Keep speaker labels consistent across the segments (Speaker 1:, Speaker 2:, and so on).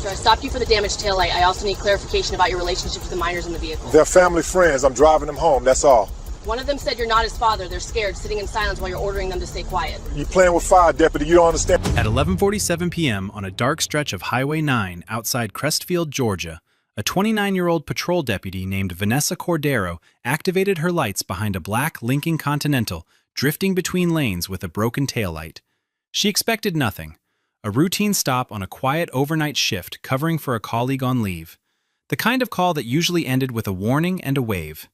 Speaker 1: Sir, I stopped you for the damaged taillight. I also need clarification about your relationship with the minors in the vehicle.
Speaker 2: They're family friends. I'm driving them home, that's all.
Speaker 1: One of them said you're not his father. They're scared, sitting in silence while you're ordering them to stay quiet.
Speaker 2: You playing with fire, deputy. You don't understand.
Speaker 3: At 11:47 p.m. on a dark stretch of Highway 9 outside Crestfield, Georgia, a 29-year-old patrol deputy named Vanessa Cordero activated her lights behind a black Lincoln Continental drifting between lanes with a broken taillight. She expected nothing. A routine stop on a quiet overnight shift covering for a colleague on leave. The kind of call that usually ended with a warning and a wave.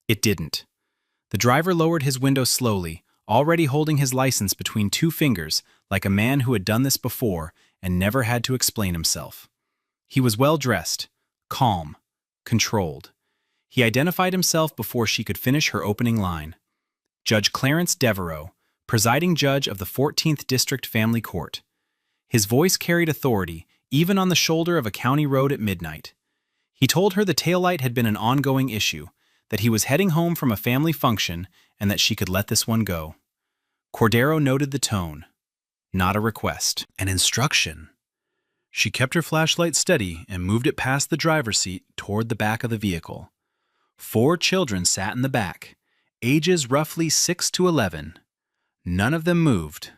Speaker 3: It didn't. The driver lowered his window slowly, already holding his license between two fingers, like a man who had done this before and never had to explain himself. He was well-dressed, calm, controlled. He identified himself before she could finish her opening line. Judge Clarence Devereaux, presiding judge of the 14th District Family Court. His voice carried authority, even on the shoulder of a county road at midnight. He told her the taillight had been an ongoing issue, that he was heading home from a family function, and that she could let this one go. Cordero noted the tone. Not a request, an instruction. She kept her flashlight steady and moved it past the driver's seat toward the back of the vehicle. 4 children sat in the back, ages roughly 6 to 11. None of them moved.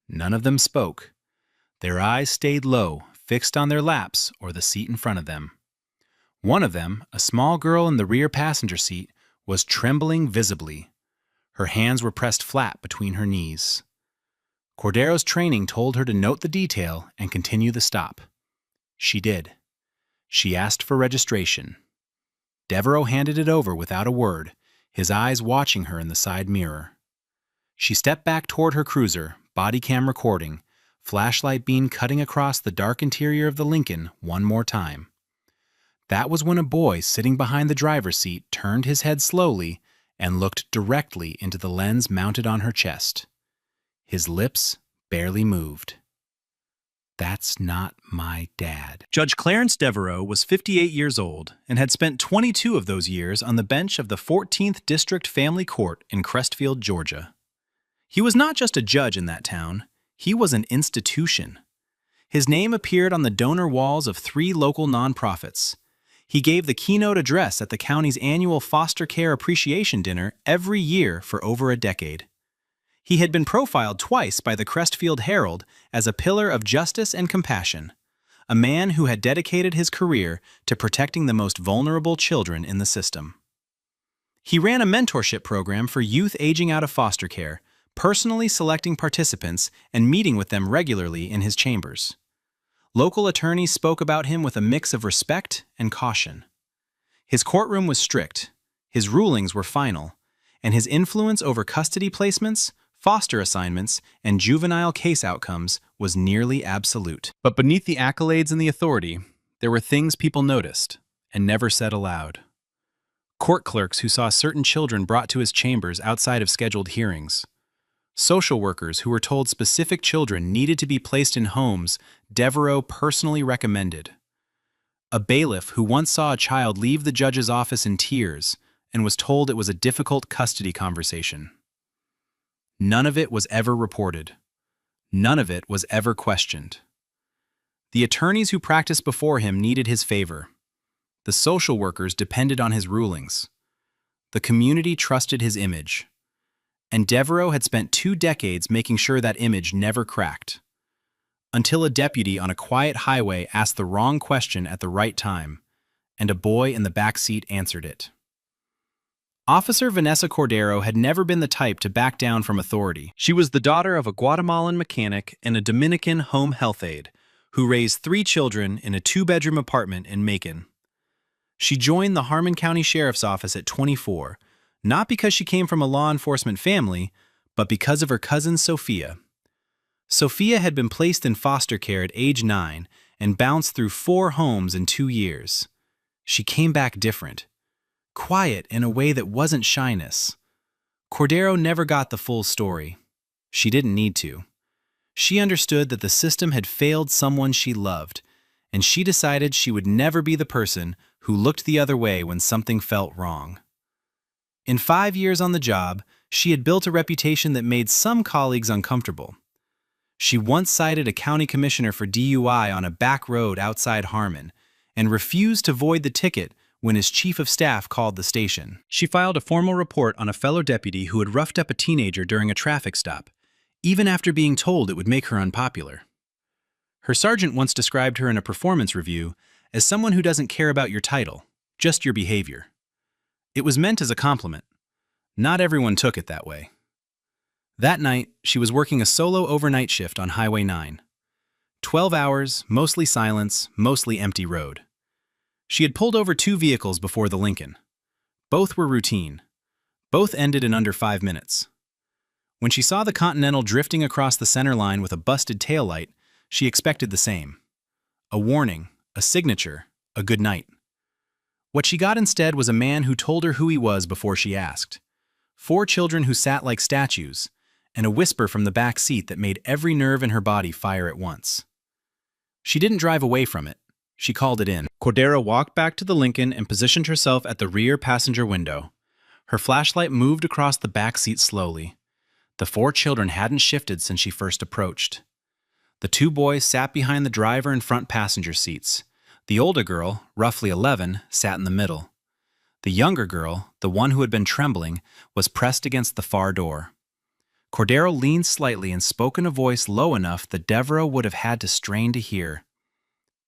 Speaker 3: None of them spoke. Their eyes stayed low, fixed on their laps or the seat in front of them. One of them, a small girl in the rear passenger seat, was trembling visibly. Her hands were pressed flat between her knees. Cordero's training told her to note the detail and continue the stop. She did. She asked for registration. Devereaux handed it over without a word, his eyes watching her in the side mirror. She stepped back toward her cruiser, Bodycam recording, flashlight beam cutting across the dark interior of the Lincoln one more time. That was when a boy sitting behind the driver's seat turned his head slowly and looked directly into the lens mounted on her chest. His lips barely moved. That's not my dad. Judge Clarence Devereaux was 58 years old and had spent 22 of those years on the bench of the 14th District Family Court in Crestfield, Georgia. He was not just a judge in that town. He was an institution. His name appeared on the donor walls of 3 local nonprofits. He gave the keynote address at the county's annual Foster Care Appreciation Dinner every year for over a decade. He had been profiled twice by the Crestfield Herald as a pillar of justice and compassion, a man who had dedicated his career to protecting the most vulnerable children in the system. He ran a mentorship program for youth aging out of foster care, personally selecting participants and meeting with them regularly in his chambers. Local attorneys spoke about him with a mix of respect and caution. His courtroom was strict, his rulings were final, and his influence over custody placements, foster assignments, and juvenile case outcomes was nearly absolute. But beneath the accolades and the authority, there were things people noticed and never said aloud. Court clerks who saw certain children brought to his chambers outside of scheduled hearings. Social workers who were told specific children needed to be placed in homes Devereaux personally recommended. A bailiff who once saw a child leave the judge's office in tears and was told it was a difficult custody conversation. None of it was ever reported. None of it was ever questioned. The attorneys who practiced before him needed his favor. The social workers depended on his rulings. The community trusted his image. And Devereaux had spent 2 decades making sure that image never cracked. Until a deputy on a quiet highway asked the wrong question at the right time, and a boy in the back seat answered it. Officer Vanessa Cordero had never been the type to back down from authority. She was the daughter of a Guatemalan mechanic and a Dominican home health aide, who raised 3 children in a 2-bedroom apartment in Macon. She joined the Harmon County Sheriff's Office at 24, not because she came from a law enforcement family, but because of her cousin Sophia. Sophia had been placed in foster care at age 9 and bounced through 4 homes in 2 years. She came back different, quiet in a way that wasn't shyness. Cordero never got the full story. She didn't need to. She understood that the system had failed someone she loved, and she decided she would never be the person who looked the other way when something felt wrong. In 5 years on the job, she had built a reputation that made some colleagues uncomfortable. She once cited a county commissioner for DUI on a back road outside Harmon and refused to void the ticket when his chief of staff called the station. She filed a formal report on a fellow deputy who had roughed up a teenager during a traffic stop, even after being told it would make her unpopular. Her sergeant once described her in a performance review as someone who doesn't care about your title, just your behavior. It was meant as a compliment. Not everyone took it that way. That night, she was working a solo overnight shift on Highway 9. 12 hours, mostly silence, mostly empty road. She had pulled over 2 vehicles before the Lincoln. Both were routine. Both ended in under 5 minutes. When she saw the Continental drifting across the center line with a busted taillight, she expected the same. A warning, a signature, a good night. What she got instead was a man who told her who he was before she asked. 4 children who sat like statues, and a whisper from the back seat that made every nerve in her body fire at once. She didn't drive away from it. She called it in. Cordero walked back to the Lincoln and positioned herself at the rear passenger window. Her flashlight moved across the back seat slowly. The 4 children hadn't shifted since she first approached. The 2 boys sat behind the driver and front passenger seats. The older girl, roughly 11, sat in the middle. The younger girl, the one who had been trembling, was pressed against the far door. Cordero leaned slightly and spoke in a voice low enough that Devereaux would have had to strain to hear.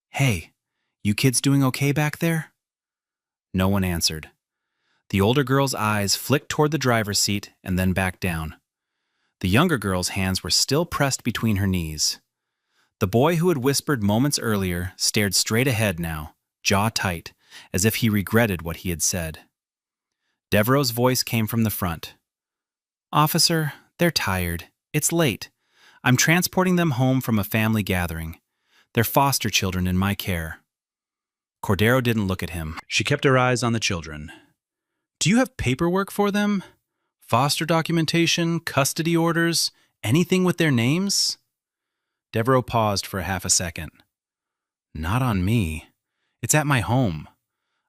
Speaker 3: "Hey, you kids doing okay back there?" No one answered. The older girl's eyes flicked toward the driver's seat and then back down. The younger girl's hands were still pressed between her knees. The boy who had whispered moments earlier stared straight ahead now, jaw tight, as if he regretted what he had said. Devereaux's voice came from the front. "Officer, they're tired. It's late. I'm transporting them home from a family gathering. They're foster children in my care." Cordero didn't look at him. She kept her eyes on the children. "Do you have paperwork for them? Foster documentation, custody orders, anything with their names?" Devereaux paused for half a second. "Not on me. It's at my home.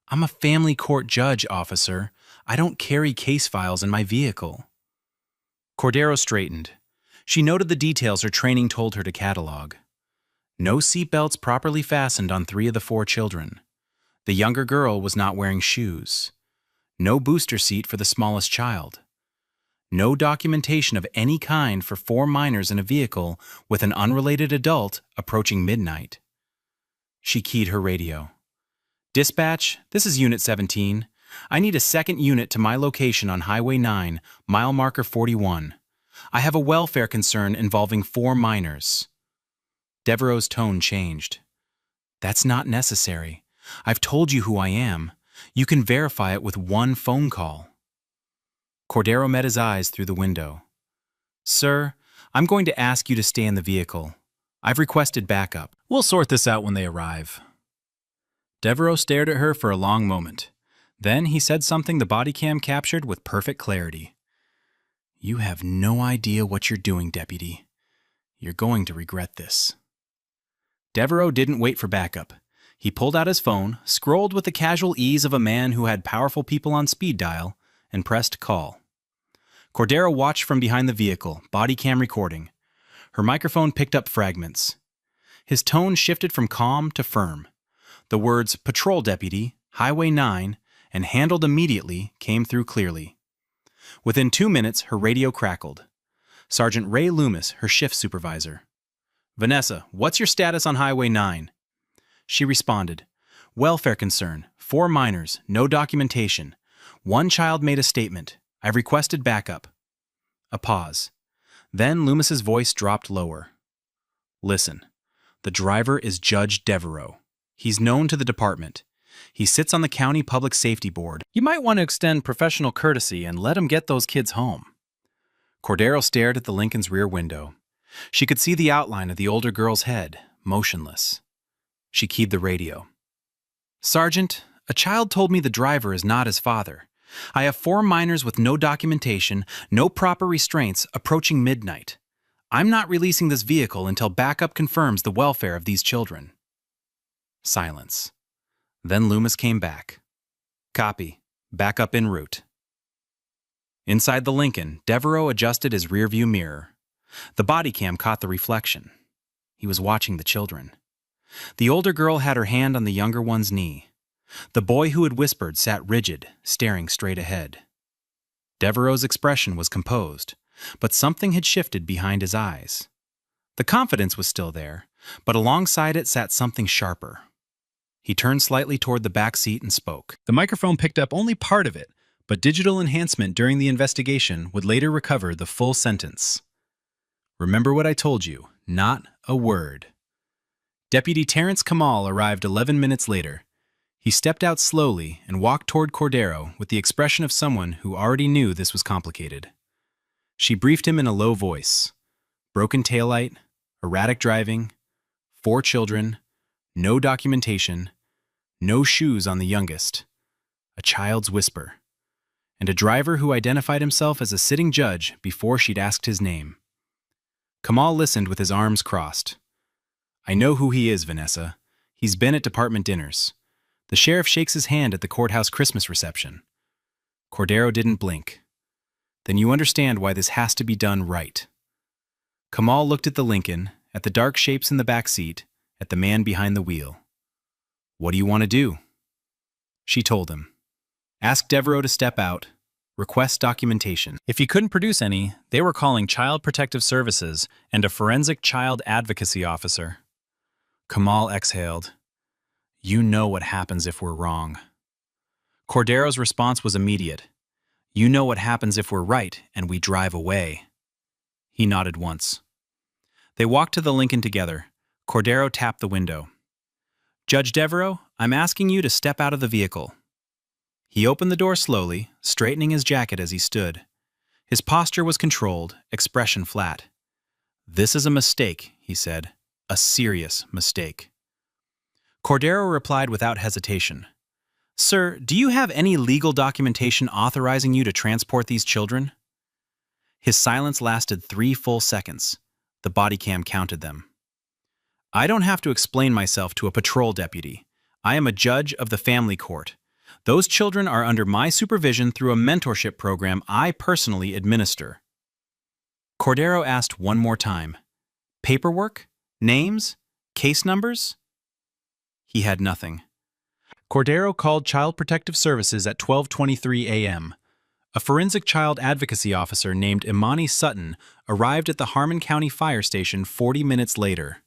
Speaker 3: I'm a family court judge, officer. I don't carry case files in my vehicle." Cordero straightened. She noted the details her training told her to catalog. No seatbelts properly fastened on 3 of the 4 children. The younger girl was not wearing shoes. No booster seat for the smallest child. No documentation of any kind for 4 minors in a vehicle with an unrelated adult approaching midnight. She keyed her radio. "Dispatch, this is Unit 17. I need a second unit to my location on Highway 9, mile marker 41. I have a welfare concern involving 4 minors." Devereaux's tone changed. "That's not necessary. I've told you who I am. You can verify it with 1 phone call." Cordero met his eyes through the window. "Sir, I'm going to ask you to stay in the vehicle. I've requested backup. We'll sort this out when they arrive." Devereaux stared at her for a long moment. Then he said something the Bodycam captured with perfect clarity. "You have no idea what you're doing, Deputy. You're going to regret this." Devereaux didn't wait for backup. He pulled out his phone, scrolled with the casual ease of a man who had powerful people on speed dial, and pressed call. Cordero watched from behind the vehicle, Bodycam recording. Her microphone picked up fragments. His tone shifted from calm to firm. The words "Patrol Deputy," "Highway 9," and "handled immediately" came through clearly. Within 2 minutes, her radio crackled. Sergeant Ray Loomis, her shift supervisor. "Vanessa, what's your status on Highway 9? She responded, "Welfare concern, 4 minors, no documentation. 1 child made a statement. I've requested backup." A pause. Then Loomis's voice dropped lower. "Listen, the driver is Judge Devereaux. He's known to the department. He sits on the County Public Safety Board. You might want to extend professional courtesy and let him get those kids home." Cordero stared at the Lincoln's rear window. She could see the outline of the older girl's head, motionless. She keyed the radio. "Sergeant, a child told me the driver is not his father. I have 4 minors with no documentation, no proper restraints, approaching midnight. I'm not releasing this vehicle until backup confirms the welfare of these children." Silence. Then Loomis came back. "Copy. Backup en route." Inside the Lincoln, Devereaux adjusted his rearview mirror. The body cam caught the reflection. He was watching the children. The older girl had her hand on the younger one's knee. The boy who had whispered sat rigid, staring straight ahead. Devereaux's expression was composed, but something had shifted behind his eyes. The confidence was still there, but alongside it sat something sharper. He turned slightly toward the back seat and spoke. The microphone picked up only part of it, but digital enhancement during the investigation would later recover the full sentence. Remember what I told you, not a word. Deputy Terrence Kamal arrived 11 minutes later. He stepped out slowly and walked toward Cordero with the expression of someone who already knew this was complicated. She briefed him in a low voice. Broken taillight, erratic driving, 4 children, no documentation, no shoes on the youngest, a child's whisper, and a driver who identified himself as a sitting judge before she'd asked his name. Kamal listened with his arms crossed. I know who he is, Vanessa. He's been at department dinners. The sheriff shakes his hand at the courthouse Christmas reception. Cordero didn't blink. Then you understand why this has to be done right. Kamal looked at the Lincoln, at the dark shapes in the back seat, at the man behind the wheel. What do you want to do? She told him. Ask Devereaux to step out. Request documentation. If he couldn't produce any, they were calling Child Protective Services and a forensic child advocacy officer. Kamal exhaled. You know what happens if we're wrong. Cordero's response was immediate. You know what happens if we're right and we drive away. He nodded once. They walked to the Lincoln together. Cordero tapped the window. Judge Devereaux, I'm asking you to step out of the vehicle. He opened the door slowly, straightening his jacket as he stood. His posture was controlled, expression flat. This is a mistake, he said. A serious mistake. Cordero replied without hesitation. Sir, do you have any legal documentation authorizing you to transport these children? His silence lasted 3 full seconds. The body cam counted them. I don't have to explain myself to a patrol deputy. I am a judge of the family court. Those children are under my supervision through a mentorship program I personally administer. Cordero asked one more time. Paperwork? Names? Case numbers? He had nothing. Cordero called Child Protective Services at 12:23 a.m. A forensic child advocacy officer named Imani Sutton arrived at the Harmon County Fire Station 40 minutes later.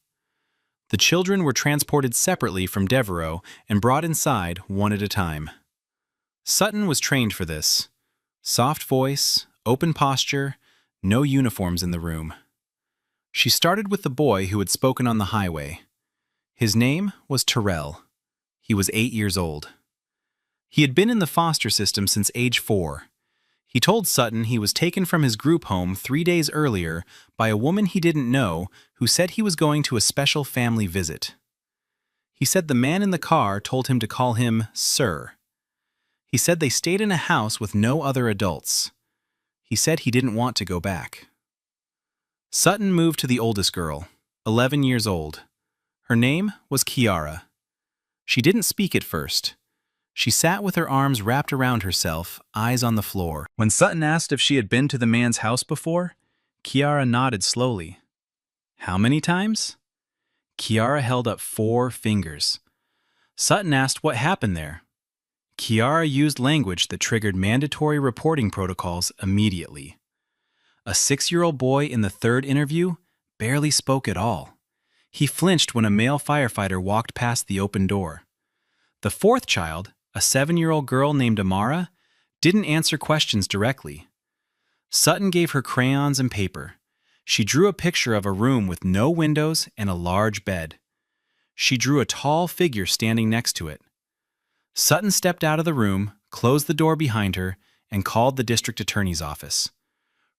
Speaker 3: The children were transported separately from Devereaux and brought inside one at a time. Sutton was trained for this. Soft voice, open posture, no uniforms in the room. She started with the boy who had spoken on the highway. His name was Terrell. He was 8 years old. He had been in the foster system since age 4. He told Sutton he was taken from his group home 3 days earlier by a woman he didn't know who said he was going to a special family visit. He said the man in the car told him to call him Sir. He said they stayed in a house with no other adults. He said he didn't want to go back. Sutton moved to the oldest girl, 11 years old. Her name was Kiara. She didn't speak at first. She sat with her arms wrapped around herself, eyes on the floor. When Sutton asked if she had been to the man's house before, Kiara nodded slowly. How many times? Kiara held up 4 fingers. Sutton asked what happened there. Kiara used language that triggered mandatory reporting protocols immediately. A 6-year-old boy in the 3rd interview barely spoke at all. He flinched when a male firefighter walked past the open door. The 4th child, a 7-year-old girl named Amara, didn't answer questions directly. Sutton gave her crayons and paper. She drew a picture of a room with no windows and a large bed. She drew a tall figure standing next to it. Sutton stepped out of the room, closed the door behind her, and called the district attorney's office.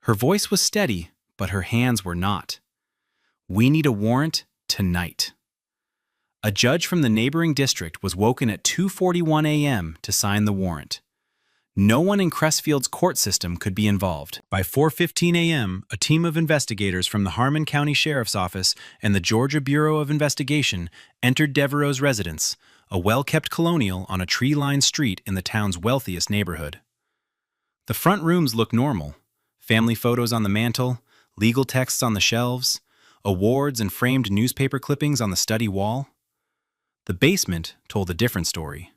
Speaker 3: Her voice was steady, but her hands were not. We need a warrant tonight. A judge from the neighboring district was woken at 2:41 a.m. to sign the warrant. No one in Crestfield's court system could be involved. By 4:15 a.m., a team of investigators from the Harmon County Sheriff's Office and the Georgia Bureau of Investigation entered Devereaux's residence, a well-kept colonial on a tree-lined street in the town's wealthiest neighborhood. The front rooms looked normal. Family photos on the mantel, legal texts on the shelves, awards and framed newspaper clippings on the study wall. The basement told a different story.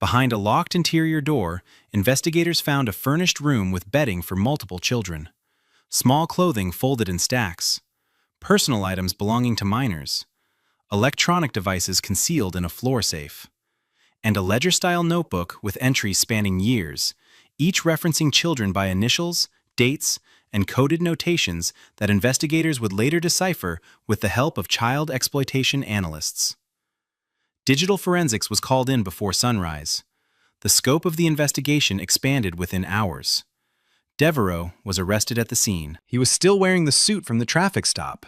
Speaker 3: Behind a locked interior door, investigators found a furnished room with bedding for multiple children, small clothing folded in stacks, personal items belonging to minors, electronic devices concealed in a floor safe, and a ledger-style notebook with entries spanning years, each referencing children by initials, dates, and coded notations that investigators would later decipher with the help of child exploitation analysts. Digital forensics was called in before sunrise. The scope of the investigation expanded within hours. Devereaux was arrested at the scene. He was still wearing the suit from the traffic stop.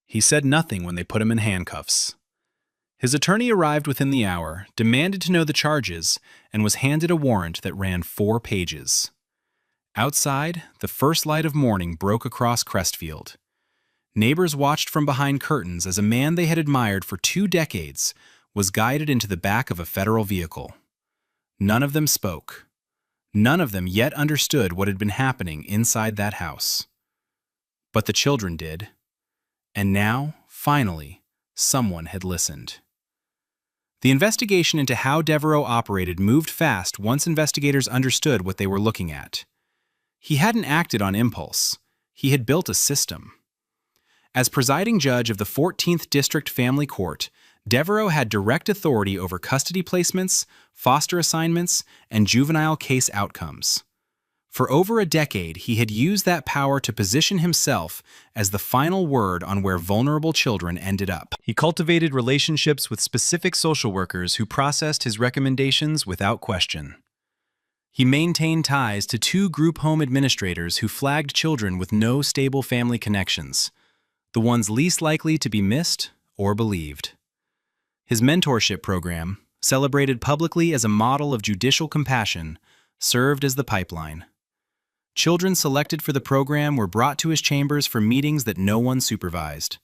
Speaker 3: He said nothing when they put him in handcuffs. His attorney arrived within the hour, demanded to know the charges, and was handed a warrant that ran 4 pages. Outside, the first light of morning broke across Crestfield. Neighbors watched from behind curtains as a man they had admired for 2 decades was guided into the back of a federal vehicle. None of them spoke. None of them yet understood what had been happening inside that house. But the children did. And now, finally, someone had listened. The investigation into how Devereaux operated moved fast once investigators understood what they were looking at. He hadn't acted on impulse. He had built a system. As presiding judge of the 14th District Family Court, Devereaux had direct authority over custody placements, foster assignments, and juvenile case outcomes. For over a decade, he had used that power to position himself as the final word on where vulnerable children ended up. He cultivated relationships with specific social workers who processed his recommendations without question. He maintained ties to 2 group home administrators who flagged children with no stable family connections, the ones least likely to be missed or believed. His mentorship program, celebrated publicly as a model of judicial compassion, served as the pipeline. Children selected for the program were brought to his chambers for meetings that no one supervised.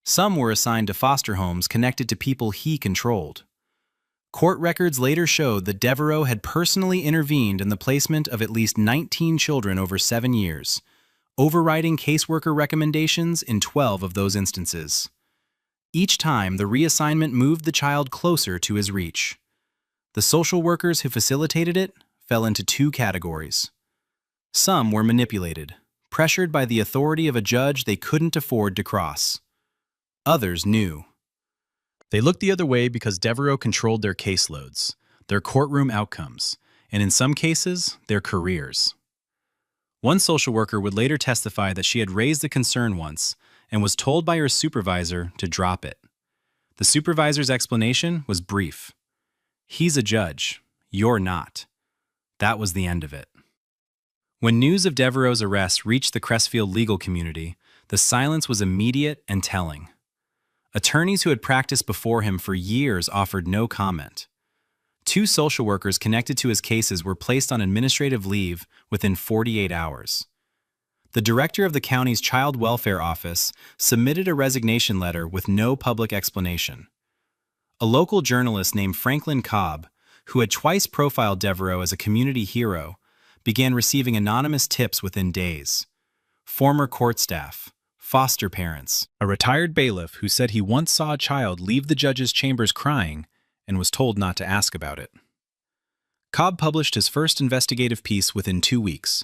Speaker 3: Some were assigned to foster homes connected to people he controlled. Court records later showed that Devereaux had personally intervened in the placement of at least 19 children over 7 years, overriding caseworker recommendations in 12 of those instances. Each time, the reassignment moved the child closer to his reach. The social workers who facilitated it fell into 2 categories. Some were manipulated, pressured by the authority of a judge they couldn't afford to cross. Others knew. They looked the other way because Devereaux controlled their caseloads, their courtroom outcomes, and in some cases, their careers. One social worker would later testify that she had raised the concern once and was told by her supervisor to drop it. The supervisor's explanation was brief. "He's a judge. You're not." That was the end of it. When news of Devereaux's arrest reached the Crestfield legal community, the silence was immediate and telling. Attorneys who had practiced before him for years offered no comment. 2 social workers connected to his cases were placed on administrative leave within 48 hours. The director of the county's Child Welfare Office submitted a resignation letter with no public explanation. A local journalist named Franklin Cobb, who had twice profiled Devereaux as a community hero, began receiving anonymous tips within days. Former court staff, foster parents, a retired bailiff who said he once saw a child leave the judge's chambers crying and was told not to ask about it. Cobb published his first investigative piece within 2 weeks.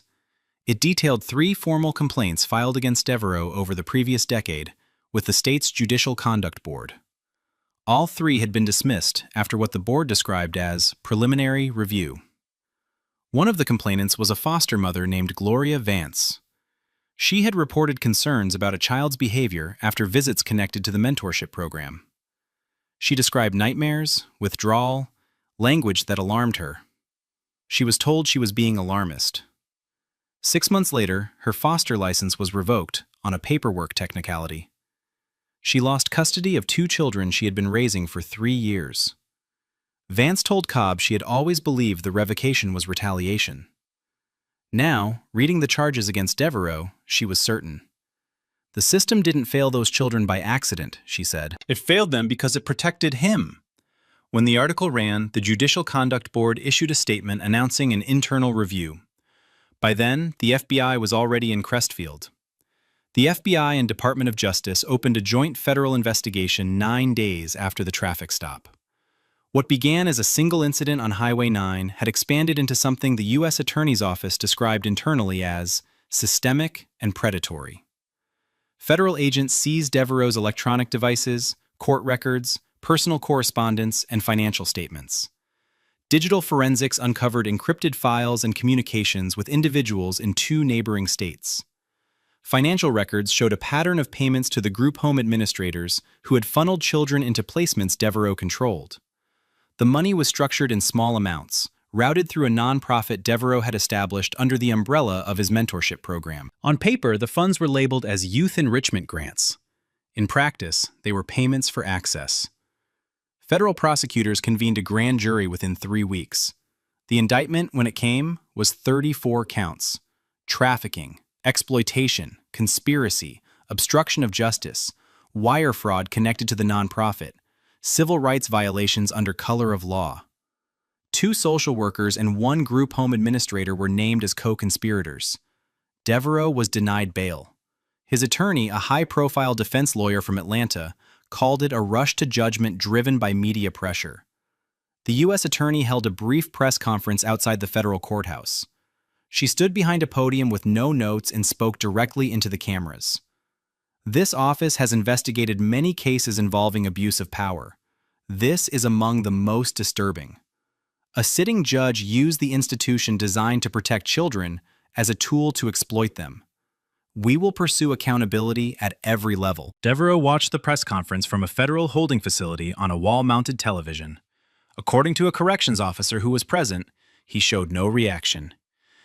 Speaker 3: It detailed 3 formal complaints filed against Devereaux over the previous decade with the state's Judicial Conduct Board. All 3 had been dismissed after what the board described as preliminary review. One of the complainants was a foster mother named Gloria Vance. She had reported concerns about a child's behavior after visits connected to the mentorship program. She described nightmares, withdrawal, language that alarmed her. She was told she was being alarmist. 6 months later, her foster license was revoked on a paperwork technicality. She lost custody of 2 children she had been raising for 3 years. Vance told Cobb she had always believed the revocation was retaliation. Now, reading the charges against Devereaux, she was certain. The system didn't fail those children by accident, she said. It failed them because it protected him. When the article ran, the Judicial Conduct Board issued a statement announcing an internal review. By then, the FBI was already in Crestfield. The FBI and Department of Justice opened a joint federal investigation 9 days after the traffic stop. What began as a single incident on Highway 9 had expanded into something the U.S. Attorney's Office described internally as systemic and predatory. Federal agents seized Devereaux's electronic devices, court records, personal correspondence, and financial statements. Digital forensics uncovered encrypted files and communications with individuals in 2 neighboring states. Financial records showed a pattern of payments to the group home administrators who had funneled children into placements Devereaux controlled. The money was structured in small amounts, routed through a nonprofit Devereaux had established under the umbrella of his mentorship program. On paper, the funds were labeled as youth enrichment grants. In practice, they were payments for access. Federal prosecutors convened a grand jury within 3 weeks. The indictment, when it came, was 34 counts: trafficking, exploitation, conspiracy, obstruction of justice, wire fraud connected to the nonprofit, civil rights violations under color of law. 2 social workers and 1 group home administrator were named as co-conspirators. Devereaux was denied bail. His attorney, a high-profile defense lawyer from Atlanta, called it a rush to judgment driven by media pressure. The U.S. attorney held a brief press conference outside the federal courthouse. She stood behind a podium with no notes and spoke directly into the cameras. This office has investigated many cases involving abuse of power. This is among the most disturbing. A sitting judge used the institution designed to protect children as a tool to exploit them. We will pursue accountability at every level. Devereaux watched the press conference from a federal holding facility on a wall-mounted television. According to a corrections officer who was present, he showed no reaction.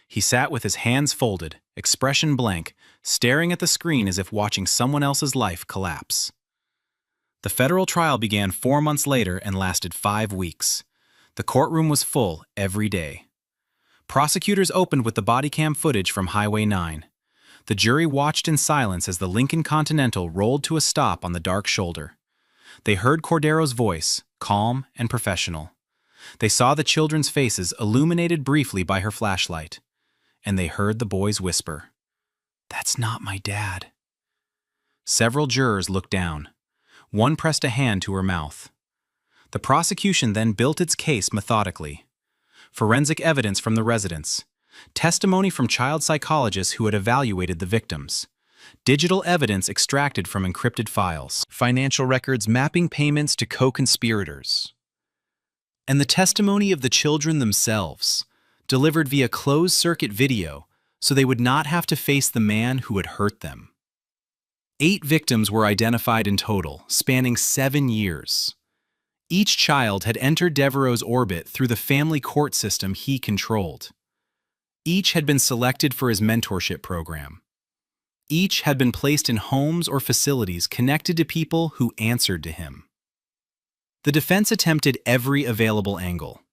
Speaker 3: He sat with his hands folded, expression blank, staring at the screen as if watching someone else's life collapse. The federal trial began 4 months later and lasted 5 weeks. The courtroom was full every day. Prosecutors opened with the Bodycam footage from Highway 9. The jury watched in silence as the Lincoln Continental rolled to a stop on the dark shoulder. They heard Cordero's voice, calm and professional. They saw the children's faces illuminated briefly by her flashlight. And they heard the boys whisper, "That's not my dad." Several jurors looked down. One pressed a hand to her mouth. The prosecution then built its case methodically. Forensic evidence from the residents, testimony from child psychologists who had evaluated the victims, digital evidence extracted from encrypted files, financial records mapping payments to co-conspirators, and the testimony of the children themselves, delivered via closed-circuit video so they would not have to face the man who had hurt them. 8 victims were identified in total, spanning 7 years. Each child had entered Devereaux's orbit through the family court system he controlled. Each had been selected for his mentorship program. Each had been placed in homes or facilities connected to people who answered to him. The defense attempted every available angle.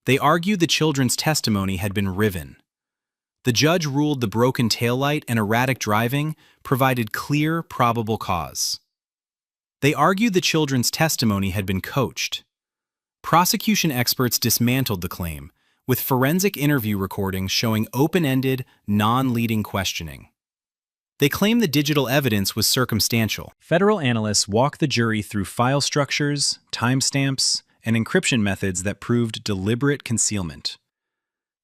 Speaker 3: They argued the children's testimony had been riven. The judge ruled the broken taillight and erratic driving provided clear, probable cause. They argued the children's testimony had been coached. Prosecution experts dismantled the claim, with forensic interview recordings showing open-ended, non-leading questioning. They claimed the digital evidence was circumstantial. Federal analysts walked the jury through file structures, timestamps, and encryption methods that proved deliberate concealment.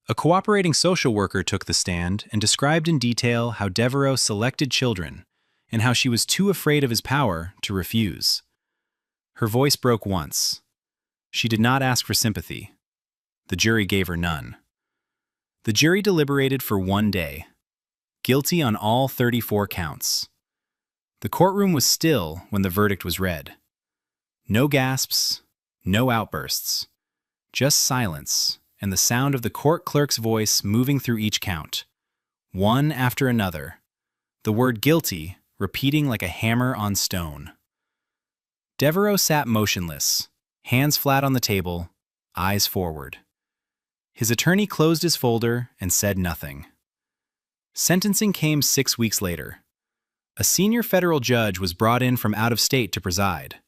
Speaker 3: A cooperating social worker took the stand and described in detail how Devereaux selected children and how she was too afraid of his power to refuse. Her voice broke once. She did not ask for sympathy. The jury gave her none. The jury deliberated for 1 day. Guilty on all 34 counts. The courtroom was still when the verdict was read. No gasps, no outbursts, just silence and the sound of the court clerk's voice moving through each count, one after another, the word guilty repeating like a hammer on stone. Devereaux sat motionless, hands flat on the table, eyes forward. His attorney closed his folder and said nothing. Sentencing came 6 weeks later. A senior federal judge was brought in from out of state to preside.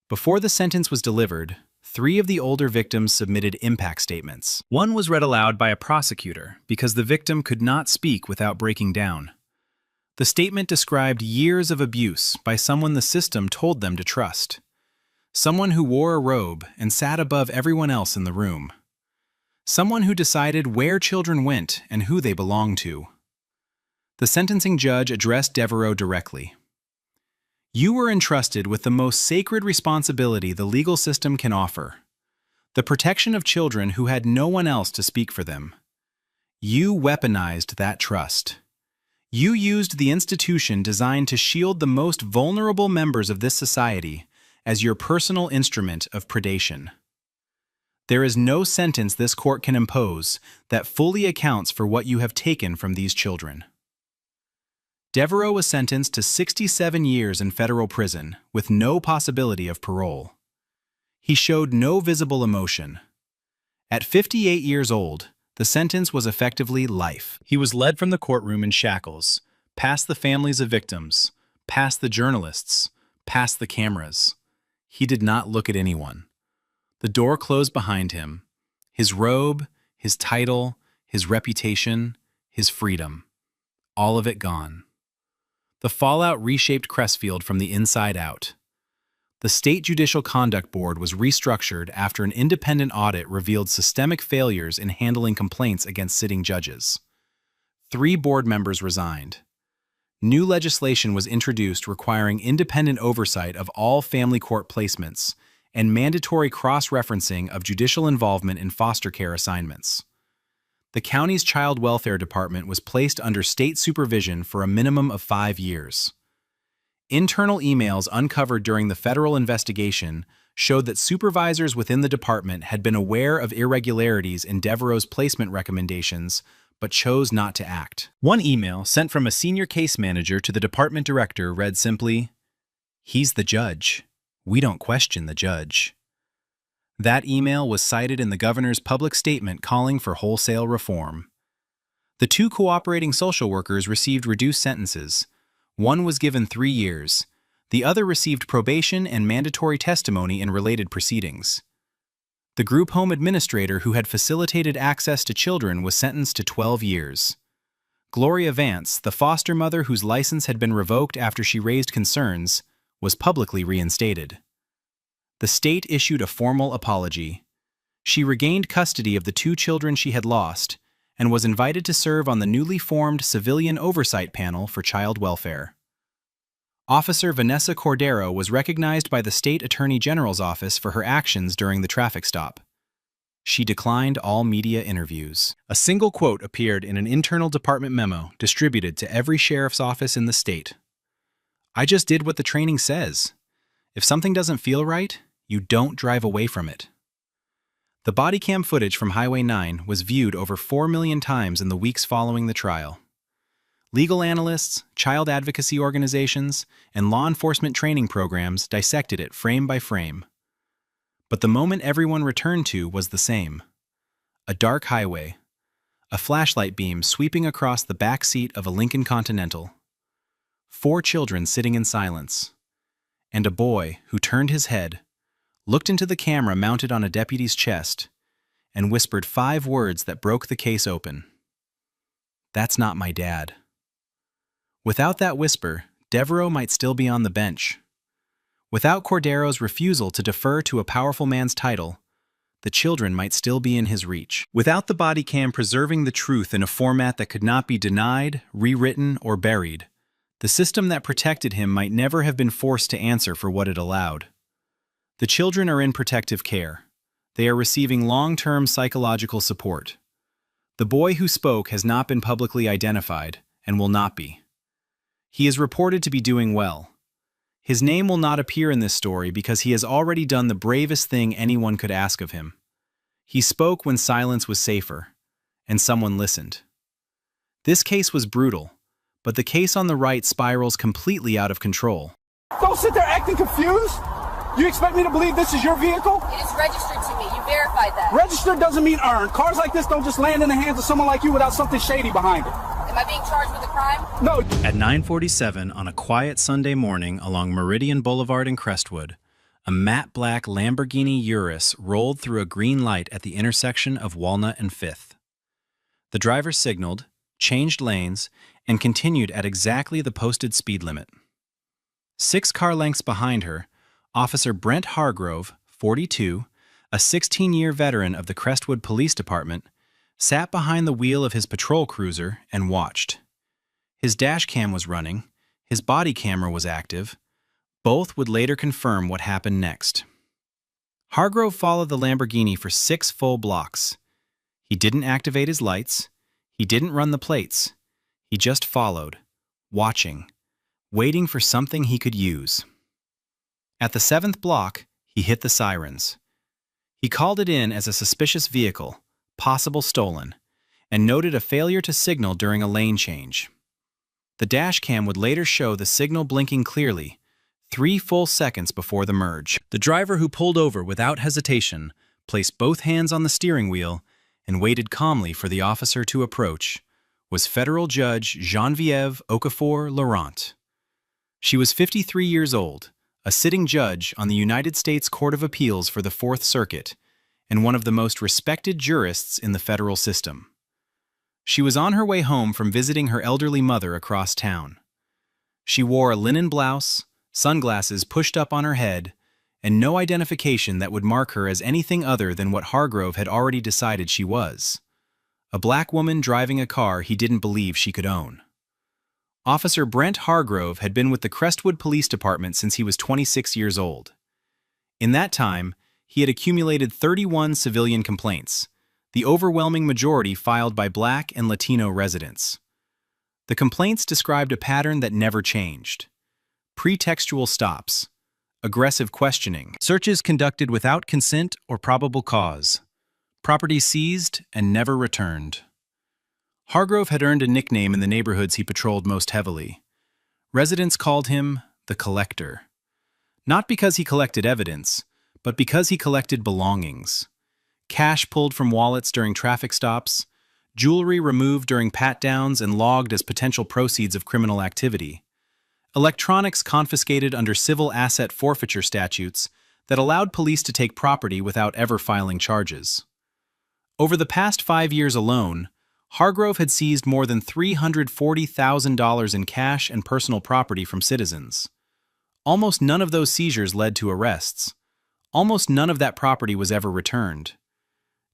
Speaker 3: Before the sentence was delivered, 3 of the older victims submitted impact statements. One was read aloud by a prosecutor because the victim could not speak without breaking down. The statement described years of abuse by someone the system told them to trust. Someone who wore a robe and sat above everyone else in the room. Someone who decided where children went and who they belonged to. The sentencing judge addressed Devereaux directly. You were entrusted with the most sacred responsibility the legal system can offer. The protection of children who had no one else to speak for them. You weaponized that trust. You used the institution designed to shield the most vulnerable members of this society as your personal instrument of predation. There is no sentence this court can impose that fully accounts for what you have taken from these children. Devereaux was sentenced to 67 years in federal prison with no possibility of parole. He showed no visible emotion. At 58 years old, the sentence was effectively life. He was led from the courtroom in shackles, past the families of victims, past the journalists, past the cameras. He did not look at anyone. The door closed behind him. His robe, his title, his reputation, his freedom. All of it gone. The fallout reshaped Crestfield from the inside out. The State Judicial Conduct Board was restructured after an independent audit revealed systemic failures in handling complaints against sitting judges. 3 board members resigned. New legislation was introduced requiring independent oversight of all family court placements and mandatory cross-referencing of judicial involvement in foster care assignments. The county's child welfare department was placed under state supervision for a minimum of 5 years. Internal emails uncovered during the federal investigation showed that supervisors within the department had been aware of irregularities in Devereaux's placement recommendations, but chose not to act. One email sent from a senior case manager to the department director read simply, "He's the judge. We don't question the judge." That email was cited in the governor's public statement calling for wholesale reform. The 2 cooperating social workers received reduced sentences. One was given 3 years. The other received probation and mandatory testimony in related proceedings. The group home administrator who had facilitated access to children was sentenced to 12 years. Gloria Vance, the foster mother whose license had been revoked after she raised concerns, was publicly reinstated. The state issued a formal apology. She regained custody of the 2 children she had lost and was invited to serve on the newly formed Civilian Oversight Panel for Child Welfare. Officer Vanessa Cordero was recognized by the State Attorney General's office for her actions during the traffic stop. She declined all media interviews. A single quote appeared in an internal department memo distributed to every sheriff's office in the state. "I just did what the training says. If something doesn't feel right, you don't drive away from it." The Bodycam footage from Highway 9 was viewed over 4 million times in the weeks following the trial. Legal analysts, child advocacy organizations, and law enforcement training programs dissected it frame by frame. But the moment everyone returned to was the same. A dark highway, a flashlight beam sweeping across the back seat of a Lincoln Continental, 4 children sitting in silence, and a boy who turned his head, looked into the camera mounted on a deputy's chest, and whispered 5 words that broke the case open. "That's not my dad." Without that whisper, Devereaux might still be on the bench. Without Cordero's refusal to defer to a powerful man's title, the children might still be in his reach. Without the Bodycam preserving the truth in a format that could not be denied, rewritten, or buried, the system that protected him might never have been forced to answer for what it allowed. The children are in protective care. They are receiving long-term psychological support. The boy who spoke has not been publicly identified, and will not be. He is reported to be doing well. His name will not appear in this story because he has already done the bravest thing anyone could ask of him. He spoke when silence was safer, and someone listened. This case was brutal, but the case on the right spirals completely out of control.
Speaker 4: Don't sit there acting confused. You expect me to believe this is your vehicle?
Speaker 1: It is registered to me. You verified that.
Speaker 4: Registered doesn't mean earned. Cars like this don't just land in the hands of someone like you without something shady behind it.
Speaker 1: Am I being charged with a crime?
Speaker 4: No.
Speaker 3: At 9:47 on a quiet Sunday morning along Meridian Boulevard in Crestwood, a matte black Lamborghini Urus rolled through a green light at the intersection of Walnut and 5th. The driver signaled, changed lanes, and continued at exactly the posted speed limit. 6 car lengths behind her, Officer Brent Hargrove, 42, a 16-year veteran of the Crestwood Police Department, sat behind the wheel of his patrol cruiser and watched. His dash cam was running, his body camera was active. Both would later confirm what happened next. Hargrove followed the Lamborghini for 6 full blocks. He didn't activate his lights. He didn't run the plates. He just followed, watching, waiting for something he could use. At the 7th block, he hit the sirens. He called it in as a suspicious vehicle, possible stolen, and noted a failure to signal during a lane change. The dash cam would later show the signal blinking clearly, 3 full seconds before the merge. The driver, who pulled over without hesitation, placed both hands on the steering wheel and waited calmly for the officer to approach, was Federal Judge Genevieve Okafor-Laurent. She was 53 years old, a sitting judge on the United States Court of Appeals for the Fourth Circuit, and one of the most respected jurists in the federal system. She was on her way home from visiting her elderly mother across town. She wore a linen blouse, sunglasses pushed up on her head, and no identification that would mark her as anything other than what Hargrove had already decided she was: a black woman driving a car he didn't believe she could own. Officer Brent Hargrove had been with the Crestwood Police Department since he was 26 years old. In that time, he had accumulated 31 civilian complaints, the overwhelming majority filed by Black and Latino residents. The complaints described a pattern that never changed: pretextual stops, aggressive questioning, searches conducted without consent or probable cause, property seized and never returned. Hargrove had earned a nickname in the neighborhoods he patrolled most heavily. Residents called him the Collector. Not because he collected evidence, but because he collected belongings. Cash pulled from wallets during traffic stops, jewelry removed during pat-downs and logged as potential proceeds of criminal activity, electronics confiscated under civil asset forfeiture statutes that allowed police to take property without ever filing charges. Over the past 5 years alone, Hargrove had seized more than $340,000 in cash and personal property from citizens. Almost none of those seizures led to arrests. Almost none of that property was ever returned.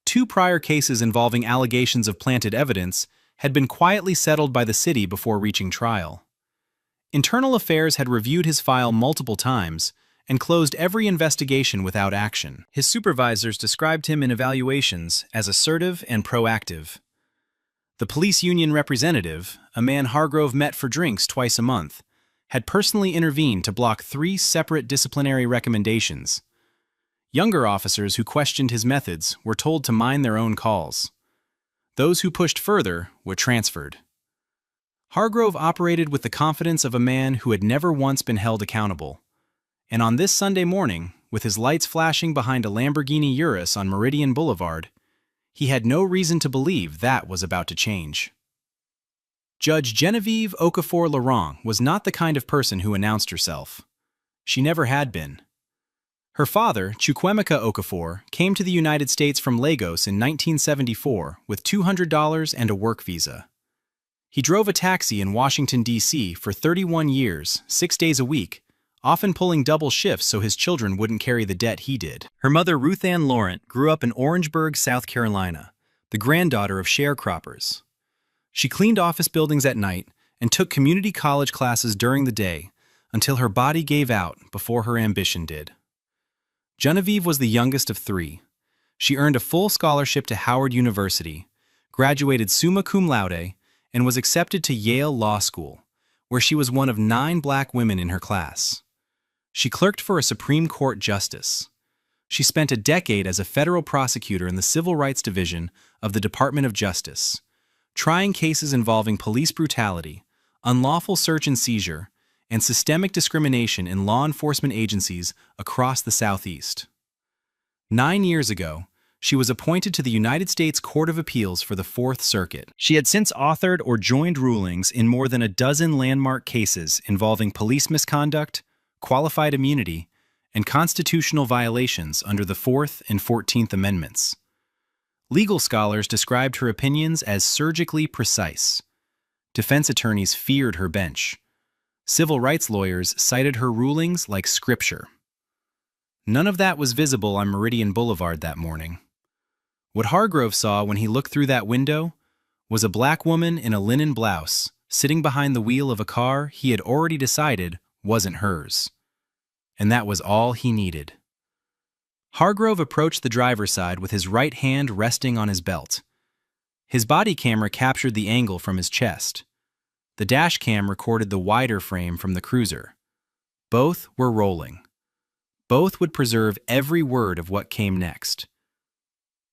Speaker 3: 2 prior cases involving allegations of planted evidence had been quietly settled by the city before reaching trial. Internal Affairs had reviewed his file multiple times and closed every investigation without action. His supervisors described him in evaluations as assertive and proactive. The police union representative, a man Hargrove met for drinks twice a month, had personally intervened to block 3 separate disciplinary recommendations. Younger officers who questioned his methods were told to mind their own calls. Those who pushed further were transferred. Hargrove operated with the confidence of a man who had never once been held accountable. And on this Sunday morning, with his lights flashing behind a Lamborghini Urus on Meridian Boulevard, he had no reason to believe that was about to change. Judge Genevieve Okafor-Laurent was not the kind of person who announced herself. She never had been. Her father, Chukwemeka Okafor, came to the United States from Lagos in 1974 with $200 and a work visa. He drove a taxi in Washington, D.C. for 31 years, 6 days a week, often pulling double shifts so his children wouldn't carry the debt he did. Her mother, Ruth Ann Laurent, grew up in Orangeburg, South Carolina, the granddaughter of sharecroppers. She cleaned office buildings at night and took community college classes during the day until her body gave out before her ambition did. Genevieve was the youngest of 3. She earned a full scholarship to Howard University, graduated summa cum laude, and was accepted to Yale Law School, where she was one of 9 black women in her class. She clerked for a Supreme Court justice. She spent a decade as a federal prosecutor in the Civil Rights Division of the Department of Justice, trying cases involving police brutality, unlawful search and seizure, and systemic discrimination in law enforcement agencies across the Southeast. 9 years ago, she was appointed to the United States Court of Appeals for the Fourth Circuit. She had since authored or joined rulings in more than a dozen landmark cases involving police misconduct, qualified immunity, and constitutional violations under the 4th and 14th Amendments. Legal scholars described her opinions as surgically precise. Defense attorneys feared her bench. Civil rights lawyers cited her rulings like scripture. None of that was visible on Meridian Boulevard that morning. What Hargrove saw when he looked through that window was a black woman in a linen blouse sitting behind the wheel of a car he had already decided wasn't hers. And that was all he needed. Hargrove approached the driver's side with his right hand resting on his belt. His body camera captured the angle from his chest. The dash cam recorded the wider frame from the cruiser. Both were rolling. Both would preserve every word of what came next.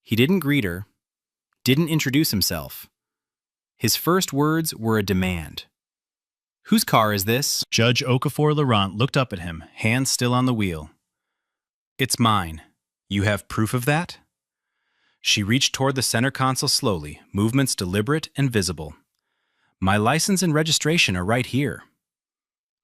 Speaker 3: He didn't greet her, didn't introduce himself. His first words were a demand. "Whose car is this?" Judge Okafor Laurent looked up at him, hands still on the wheel. "It's mine. You have proof of that?" She reached toward the center console slowly, movements deliberate and visible. "My license and registration are right here."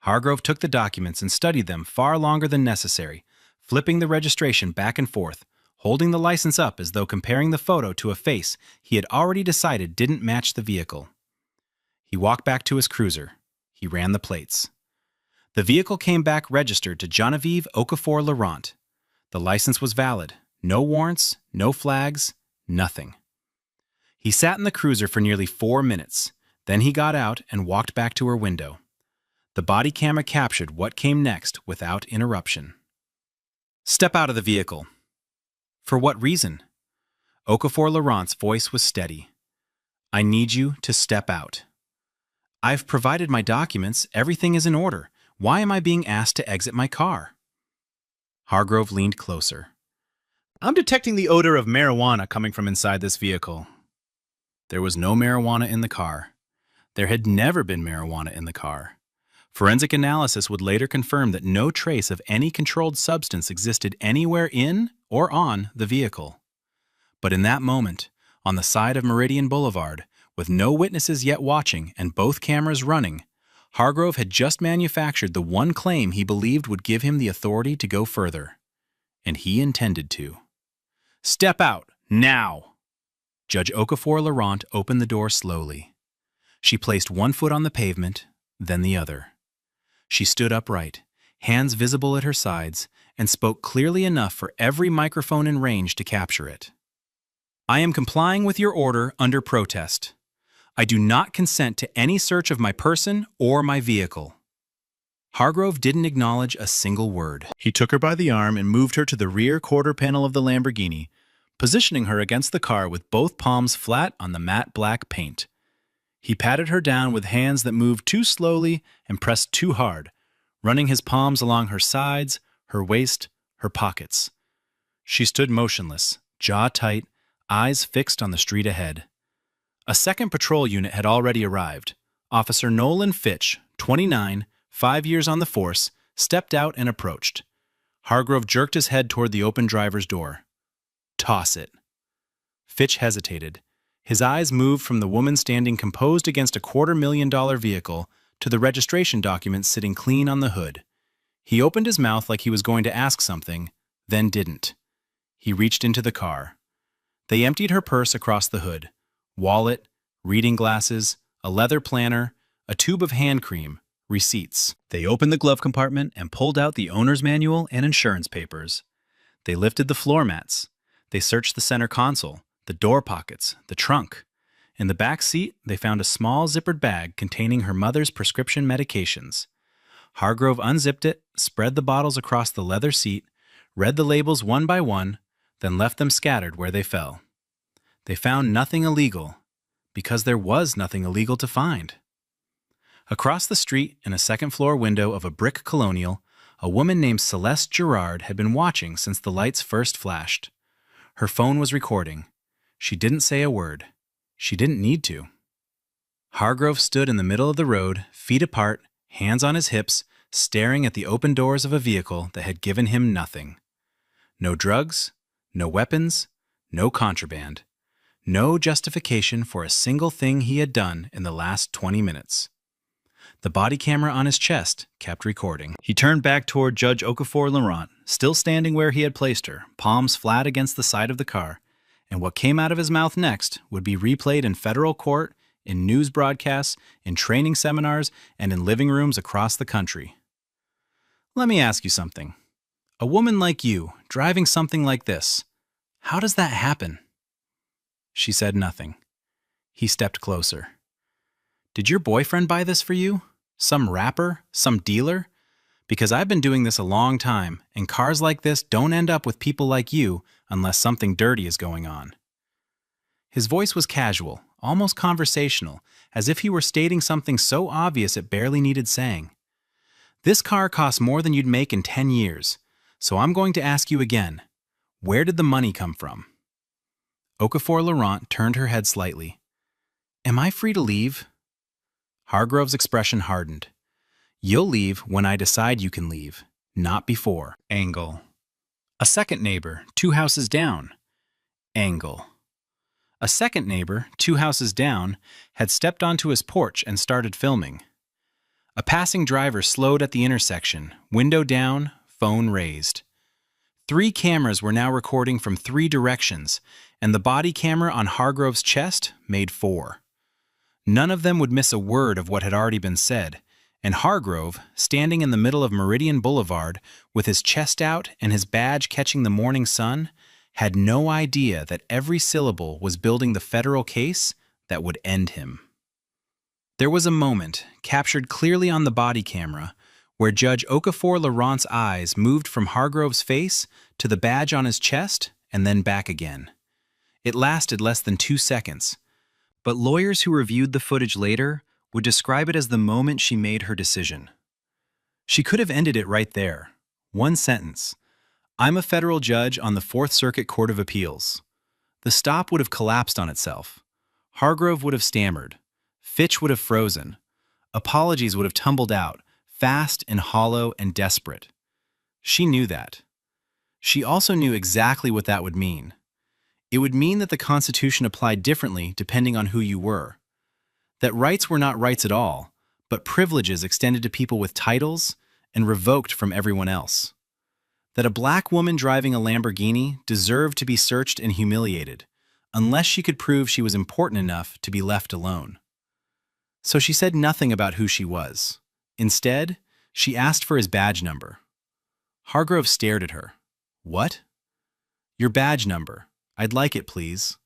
Speaker 3: Hargrove took the documents and studied them far longer than necessary, flipping the registration back and forth, holding the license up as though comparing the photo to a face he had already decided didn't match the vehicle. He walked back to his cruiser. He ran the plates. The vehicle came back registered to Genevieve Okafor Laurent. The license was valid. No warrants, no flags, nothing. He sat in the cruiser for nearly 4 minutes. Then he got out and walked back to her window. The body camera captured what came next without interruption. "Step out of the vehicle." "For what reason?" Okafor Laurent's voice was steady. "I need you to step out." "I've provided my documents. Everything is in order. Why am I being asked to exit my car?" Hargrove leaned closer. "I'm detecting the odor of marijuana coming from inside this vehicle." There was no marijuana in the car. There had never been marijuana in the car. Forensic analysis would later confirm that no trace of any controlled substance existed anywhere in or on the vehicle. But in that moment, on the side of Meridian Boulevard, with no witnesses yet watching and both cameras running, Hargrove had just manufactured the one claim he believed would give him the authority to go further. And he intended to. "Step out, now!" Judge Okafor Laurent opened the door slowly. She placed one foot on the pavement, then the other. She stood upright, hands visible at her sides, and spoke clearly enough for every microphone in range to capture it. "I am complying with your order under protest. I do not consent to any search of my person or my vehicle." Hargrove didn't acknowledge a single word. He took her by the arm and moved her to the rear quarter panel of the Lamborghini, positioning her against the car with both palms flat on the matte black paint. He patted her down with hands that moved too slowly and pressed too hard, running his palms along her sides, her waist, her pockets. She stood motionless, jaw tight, eyes fixed on the street ahead. A second patrol unit had already arrived. Officer Nolan Fitch, 29, 5 years on the force, stepped out and approached. Hargrove jerked his head toward the open driver's door. "Toss it." Fitch hesitated. His eyes moved from the woman standing composed against a $250,000 vehicle to the registration document sitting clean on the hood. He opened his mouth like he was going to ask something, then didn't. He reached into the car. They emptied her purse across the hood. Wallet, reading glasses, a leather planner, a tube of hand cream, receipts. They opened the glove compartment and pulled out the owner's manual and insurance papers. They lifted the floor mats. They searched the center console, the door pockets, the trunk. In the back seat, they found a small zippered bag containing her mother's prescription medications. Hargrove unzipped it, spread the bottles across the leather seat, read the labels one by one, then left them scattered where they fell. They found nothing illegal, because there was nothing illegal to find. Across the street, in a second-floor window of a brick colonial, a woman named Celeste Gerard had been watching since the lights first flashed. Her phone was recording. She didn't say a word. She didn't need to. Hargrove stood in the middle of the road, feet apart, hands on his hips, staring at the open doors of a vehicle that had given him nothing. No drugs, no weapons, no contraband. No justification for a single thing he had done in the last 20 minutes. The body camera on his chest kept recording. He turned back toward Judge Okafor Laurent, still standing where he had placed her, palms flat against the side of the car, and what came out of his mouth next would be replayed in federal court in news broadcasts, in training seminars, and in living rooms across the country. Let me ask you something. A woman like you, driving something like this, how does that happen? She said nothing. He stepped closer. Did your boyfriend buy this for you? Some rapper? Some dealer? Because I've been doing this a long time, and cars like this don't end up with people like you unless something dirty is going on. His voice was casual, almost conversational, as if he were stating something so obvious it barely needed saying. This car costs more than you'd make in 10 years, so I'm going to ask you again, where did the money come from? Okafor Laurent turned her head slightly. Am I free to leave? Hargrove's expression hardened. You'll leave when I decide you can leave, not before. Angle. A second neighbor, 2 houses down. Angle. A second neighbor, 2 houses down, had stepped onto his porch and started filming. A passing driver slowed at the intersection, window down, phone raised. 3 cameras were now recording from 3 directions, and the body camera on Hargrove's chest made 4. None of them would miss a word of what had already been said, and Hargrove, standing in the middle of Meridian Boulevard, with his chest out and his badge catching the morning sun, had no idea that every syllable was building the federal case that would end him. There was a moment, captured clearly on the body camera, where Judge Okafor Laurent's eyes moved from Hargrove's face to the badge on his chest and then back again. It lasted less than 2 seconds, but lawyers who reviewed the footage later would describe it as the moment she made her decision. She could have ended it right there. 1 sentence. I'm a federal judge on the 4th Circuit Court of Appeals. The stop would have collapsed on itself. Hargrove would have stammered. Fitch would have frozen. Apologies would have tumbled out, fast and hollow and desperate. She knew that. She also knew exactly what that would mean. It would mean that the Constitution applied differently depending on who you were. That rights were not rights at all, but privileges extended to people with titles and revoked from everyone else. That a black woman driving a Lamborghini deserved to be searched and humiliated, unless she could prove she was important enough to be left alone. So she said nothing about who she was. Instead, she asked for his badge number. Hargrove stared at her. What? Your badge number. I'd like it, please.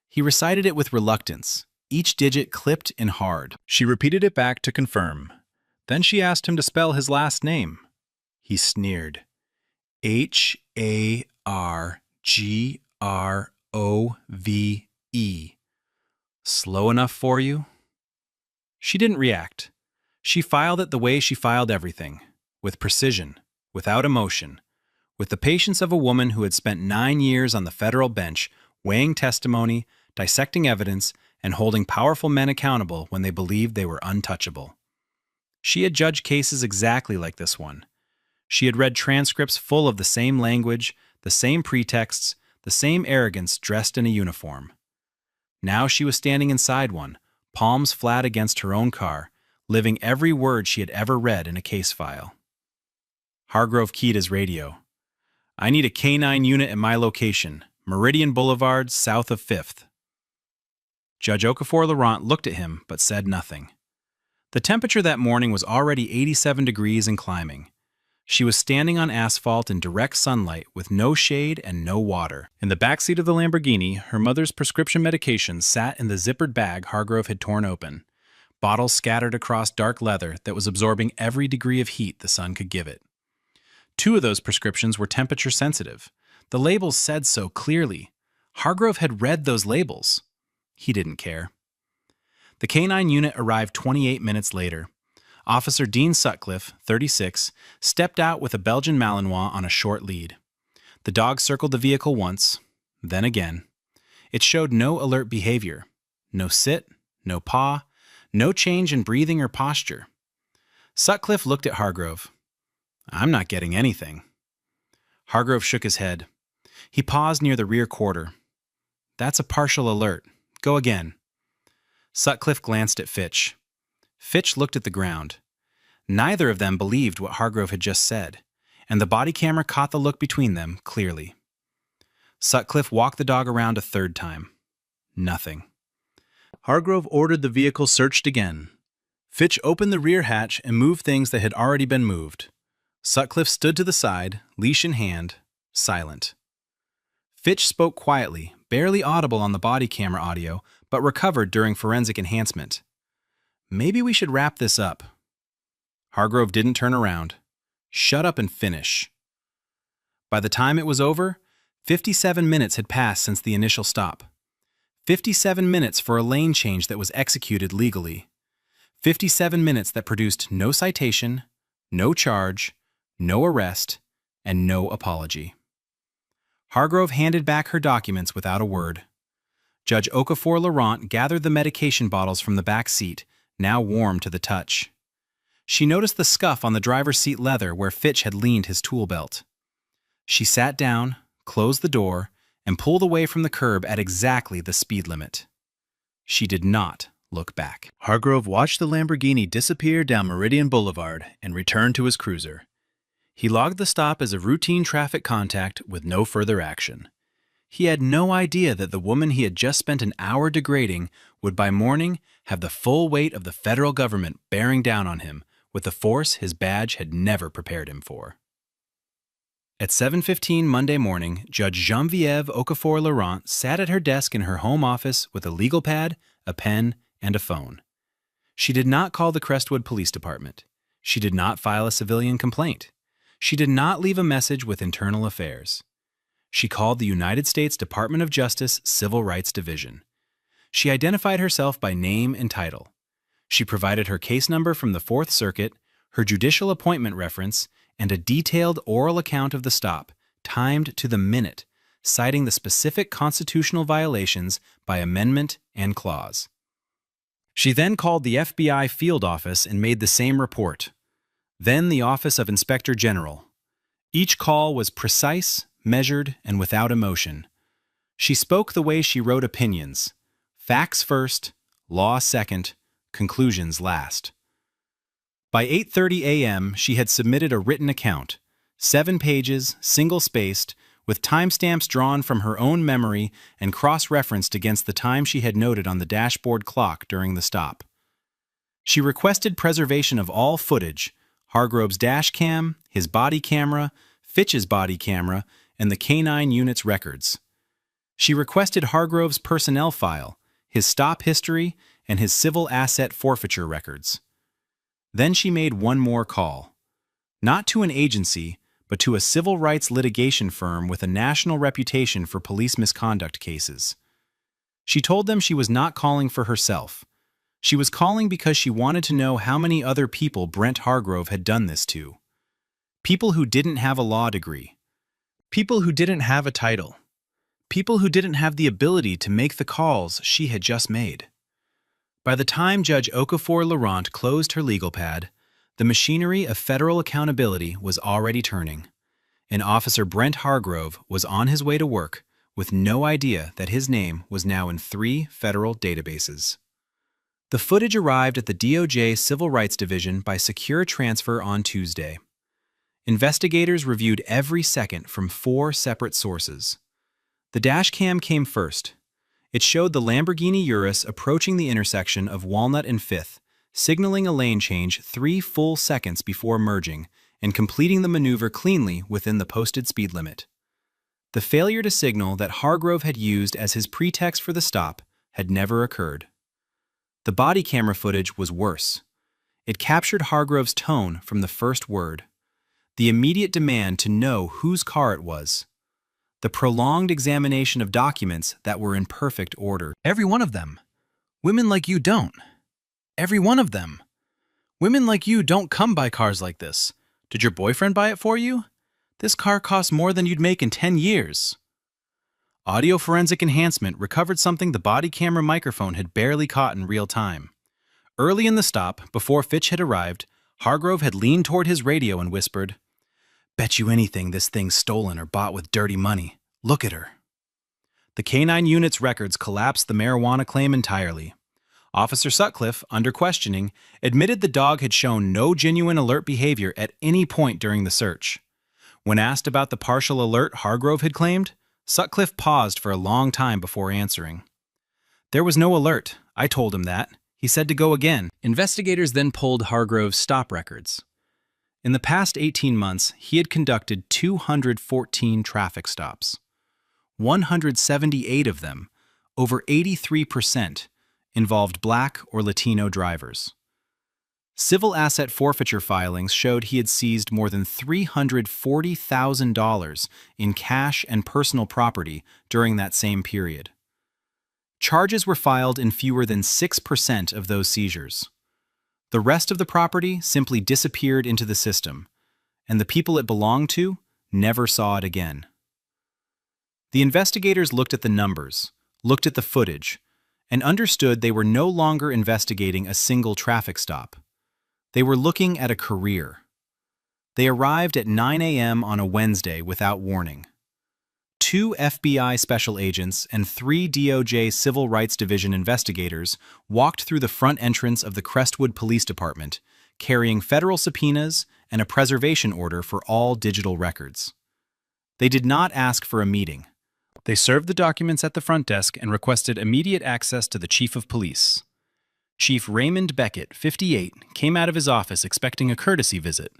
Speaker 3: He recited it with reluctance, each digit clipped and hard. She repeated it back to confirm. Then she asked him to spell his last name. He sneered. Hargrove. Slow enough for you? She didn't react. She filed it the way she filed everything, with precision, without emotion, with the patience of a woman who had spent 9 years on the federal bench, weighing testimony, dissecting evidence, and holding powerful men accountable when they believed they were untouchable. She had judged cases exactly like this one. She had read transcripts full of the same language, the same pretexts, the same arrogance dressed in a uniform. Now she was standing inside one, palms flat against her own car, living every word she had ever read in a case file. Hargrove keyed his radio. I need a K-9 unit at my location, Meridian Boulevard, south of 5th. Judge Okafor Laurent looked at him but said nothing. The temperature that morning was already 87 degrees and climbing. She was standing on asphalt in direct sunlight with no shade and no water. In the backseat of the Lamborghini, her mother's prescription medications sat in the zippered bag Hargrove had torn open, bottles scattered across dark leather that was absorbing every degree of heat the sun could give it. 2 of those prescriptions were temperature sensitive. The labels said so clearly. Hargrove had read those labels. He didn't care. The K-9 unit arrived 28 minutes later. Officer Dean Sutcliffe, 36, stepped out with a Belgian Malinois on a short lead. The dog circled the vehicle once, then again. It showed no alert behavior. No sit, no paw, no change in breathing or posture. Sutcliffe looked at Hargrove. I'm not getting anything. Hargrove shook his head. He paused near the rear quarter. That's a partial alert. Go again. Sutcliffe glanced at Fitch. Fitch looked at the ground. Neither of them believed what Hargrove had just said, and the body camera caught the look between them clearly. Sutcliffe walked the dog around a 3rd time. Nothing. Hargrove ordered the vehicle searched again. Fitch opened the rear hatch and moved things that had already been moved. Sutcliffe stood to the side, leash in hand, silent. Fitch spoke quietly, barely audible on the body camera audio, but recovered during forensic enhancement. "Maybe we should wrap this up." Hargrove didn't turn around. "Shut up and finish." By the time it was over, 57 minutes had passed since the initial stop. 57 minutes for a lane change that was executed legally. 57 minutes that produced no citation, no charge, no arrest, and no apology. Hargrove handed back her documents without a word. Judge Okafor Laurent gathered the medication bottles from the back seat, now warm to the touch. She noticed the scuff on the driver's seat leather where Fitch had leaned his tool belt. She sat down, closed the door, and pulled away from the curb at exactly the speed limit. She did not look back. Hargrove watched the Lamborghini disappear down Meridian Boulevard and returned to his cruiser. He logged the stop as a routine traffic contact with no further action. He had no idea that the woman he had just spent an hour degrading would by morning have the full weight of the federal government bearing down on him with the force his badge had never prepared him for. At 7:15 Monday morning, Judge Geneviève Okafor Laurent sat at her desk in her home office with a legal pad, a pen, and a phone. She did not call the Crestwood Police Department. She did not file a civilian complaint. She did not leave a message with Internal Affairs. She called the United States Department of Justice Civil Rights Division. She identified herself by name and title. She provided her case number from the Fourth Circuit, her judicial appointment reference, and a detailed oral account of the stop, timed to the minute, citing the specific constitutional violations by amendment and clause. She then called the FBI field office and made the same report. Then the Office of Inspector General. Each call was precise, measured, and without emotion. She spoke the way she wrote opinions. Facts first, law second, conclusions last. By 8:30 a.m., she had submitted a written account, 7 pages, single-spaced, with timestamps drawn from her own memory and cross-referenced against the time she had noted on the dashboard clock during the stop. She requested preservation of all footage, Hargrove's dash cam, his body camera, Fitch's body camera, and the K-9 unit's records. She requested Hargrove's personnel file, his stop history, and his civil asset forfeiture records. Then she made one more call. Not to an agency, but to a civil rights litigation firm with a national reputation for police misconduct cases. She told them she was not calling for herself. She was calling because she wanted to know how many other people Brent Hargrove had done this to. People who didn't have a law degree. People who didn't have a title. People who didn't have the ability to make the calls she had just made. By the time Judge Okafor Laurent closed her legal pad, the machinery of federal accountability was already turning, and Officer Brent Hargrove was on his way to work with no idea that his name was now in 3 federal databases. The footage arrived at the DOJ Civil Rights Division by secure transfer on Tuesday. Investigators reviewed every second from 4 separate sources. The dashcam came first. It showed the Lamborghini Urus approaching the intersection of Walnut and 5th, signaling a lane change 3 full seconds before merging and completing the maneuver cleanly within the posted speed limit. The failure to signal that Hargrove had used as his pretext for the stop had never occurred. The body camera footage was worse. It captured Hargrove's tone from the first word, the immediate demand to know whose car it was, the prolonged examination of documents that were in perfect order. Every one of them. Women like you don't. Every one of them. Women like you don't come by cars like this. Did your boyfriend buy it for you? This car costs more than you'd make in 10 years. Audio forensic enhancement recovered something the body camera microphone had barely caught in real time. Early in the stop, before Fitch had arrived, Hargrove had leaned toward his radio and whispered, "Bet you anything this thing's stolen or bought with dirty money. Look at her." The K-9 unit's records collapsed the marijuana claim entirely. Officer Sutcliffe, under questioning, admitted the dog had shown no genuine alert behavior at any point during the search. When asked about the partial alert Hargrove had claimed, Sutcliffe paused for a long time before answering. There was no alert. I told him that. He said to go again. Investigators then pulled Hargrove's stop records. In the past 18 months, he had conducted 214 traffic stops. 178 of them, over 83%, involved Black or Latino drivers. Civil asset forfeiture filings showed he had seized more than $340,000 in cash and personal property during that same period. Charges were filed in fewer than 6% of those seizures. The rest of the property simply disappeared into the system, and the people it belonged to never saw it again. The investigators looked at the numbers, looked at the footage, and understood they were no longer investigating a single traffic stop. They were looking at a career. They arrived at 9 a.m. on a Wednesday without warning. 2 FBI special agents and 3 DOJ Civil Rights Division investigators walked through the front entrance of the Crestwood Police Department, carrying federal subpoenas and a preservation order for all digital records. They did not ask for a meeting. They served the documents at the front desk and requested immediate access to the Chief of Police. Chief Raymond Beckett, 58, came out of his office expecting a courtesy visit.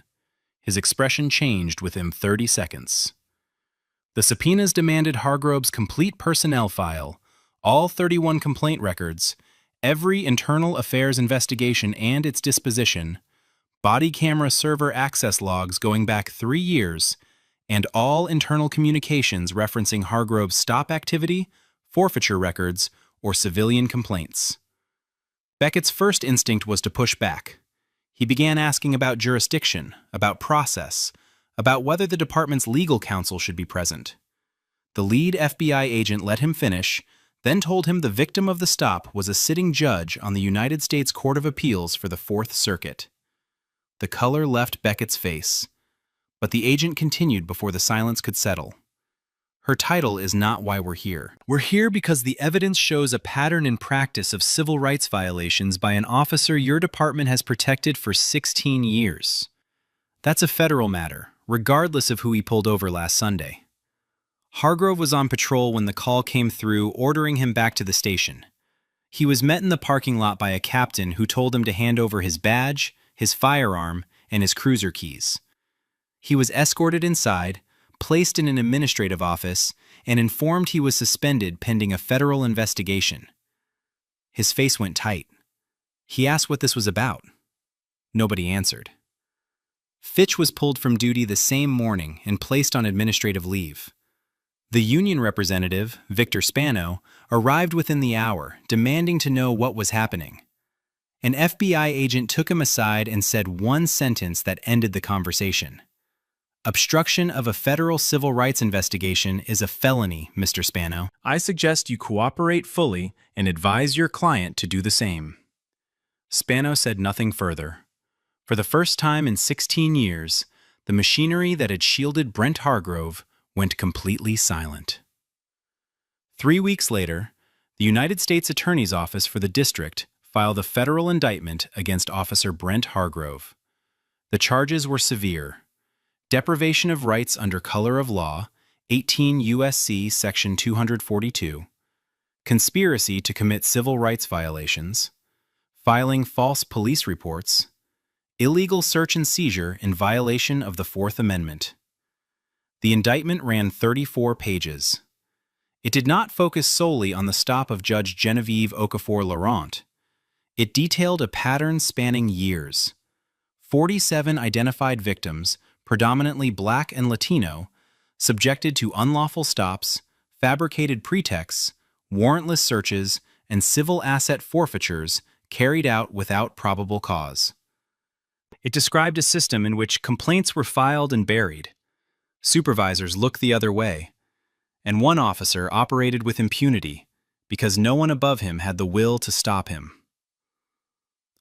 Speaker 3: His expression changed within 30 seconds. The subpoenas demanded Hargrove's complete personnel file, all 31 complaint records, every internal affairs investigation and its disposition, body camera server access logs going back 3 years, and all internal communications referencing Hargrove's stop activity, forfeiture records, or civilian complaints. Beckett's first instinct was to push back. He began asking about jurisdiction, about process, about whether the department's legal counsel should be present. The lead FBI agent let him finish, then told him the victim of the stop was a sitting judge on the United States Court of Appeals for the Fourth Circuit. The color left Beckett's face, but the agent continued before the silence could settle. Her title is not why we're here. We're here because the evidence shows a pattern in practice of civil rights violations by an officer your department has protected for 16 years. That's a federal matter, regardless of who he pulled over last Sunday. Hargrove was on patrol when the call came through ordering him back to the station. He was met in the parking lot by a captain who told him to hand over his badge, his firearm, and his cruiser keys. He was escorted inside, placed in an administrative office, and informed he was suspended pending a federal investigation. His face went tight. He asked what this was about. Nobody answered. Fitch was pulled from duty the same morning and placed on administrative leave. The union representative, Victor Spano, arrived within the hour, demanding to know what was happening. An FBI agent took him aside and said one sentence that ended the conversation. "Obstruction of a federal civil rights investigation is a felony, Mr. Spano. I suggest you cooperate fully and advise your client to do the same." Spano said nothing further. For the first time in 16 years, the machinery that had shielded Brent Hargrove went completely silent. 3 weeks later, the United States Attorney's Office for the District filed a federal indictment against Officer Brent Hargrove. The charges were severe: deprivation of rights under color of law, 18 U.S.C. Section 242, conspiracy to commit civil rights violations, filing false police reports, illegal search and seizure in violation of the Fourth Amendment. The indictment ran 34 pages. It did not focus solely on the stop of Judge Genevieve Okafor-Laurent. It detailed a pattern spanning years. 47 identified victims, predominantly Black and Latino, subjected to unlawful stops, fabricated pretexts, warrantless searches, and civil asset forfeitures carried out without probable cause. It described a system in which complaints were filed and buried. Supervisors looked the other way, and one officer operated with impunity because no one above him had the will to stop him.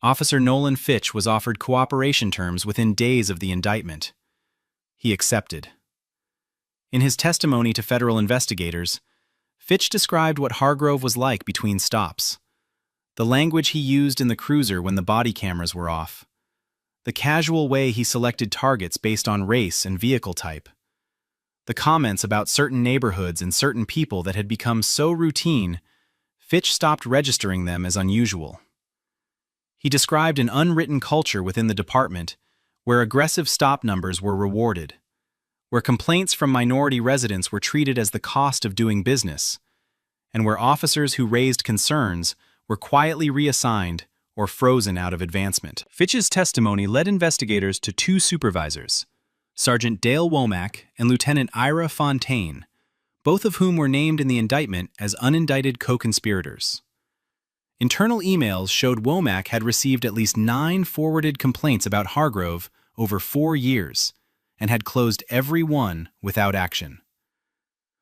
Speaker 3: Officer Nolan Fitch was offered cooperation terms within days of the indictment. He accepted. In his testimony to federal investigators, Fitch described what Hargrove was like between stops, the language he used in the cruiser when the body cameras were off, the casual way he selected targets based on race and vehicle type, the comments about certain neighborhoods and certain people that had become so routine, Fitch stopped registering them as unusual. He described an unwritten culture within the department where aggressive stop numbers were rewarded, where complaints from minority residents were treated as the cost of doing business, and where officers who raised concerns were quietly reassigned or frozen out of advancement. Fitch's testimony led investigators to two supervisors, Sergeant Dale Womack and Lieutenant Ira Fontaine, both of whom were named in the indictment as unindicted co-conspirators. Internal emails showed Womack had received at least 9 forwarded complaints about Hargrove over 4 years and had closed every one without action.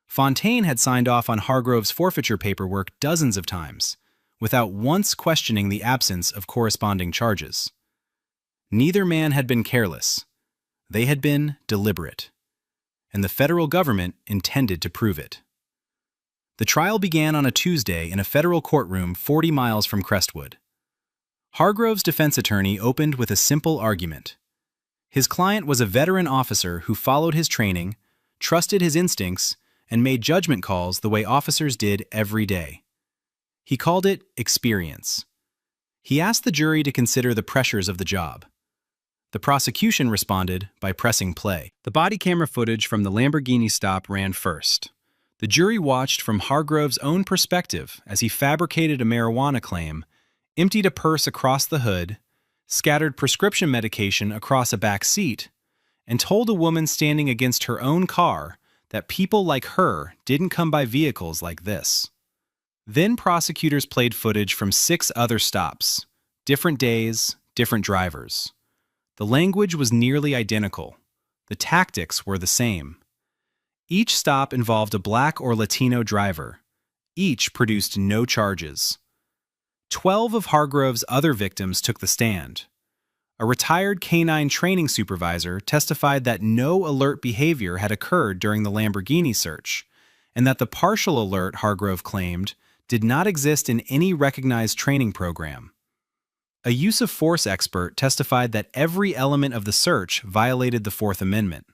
Speaker 3: Fontaine had signed off on Hargrove's forfeiture paperwork dozens of times, without once questioning the absence of corresponding charges. Neither man had been careless. They had been deliberate, and the federal government intended to prove it. The trial began on a Tuesday in a federal courtroom 40 miles from Crestwood. Hargrove's defense attorney opened with a simple argument. His client was a veteran officer who followed his training, trusted his instincts, and made judgment calls the way officers did every day. He called it experience. He asked the jury to consider the pressures of the job. The prosecution responded by pressing play. The body camera footage from the Lamborghini stop ran first. The jury watched from Hargrove's own perspective as he fabricated a marijuana claim, emptied a purse across the hood, scattered prescription medication across a back seat, and told a woman standing against her own car that people like her didn't come by vehicles like this. Then prosecutors played footage from 6 other stops, different days, different drivers. The language was nearly identical. The tactics were the same. Each stop involved a Black or Latino driver. Each produced no charges. 12 of Hargrove's other victims took the stand. A retired canine training supervisor testified that no alert behavior had occurred during the Lamborghini search, and that the partial alert Hargrove claimed did not exist in any recognized training program. A use of force expert testified that every element of the search violated the Fourth Amendment.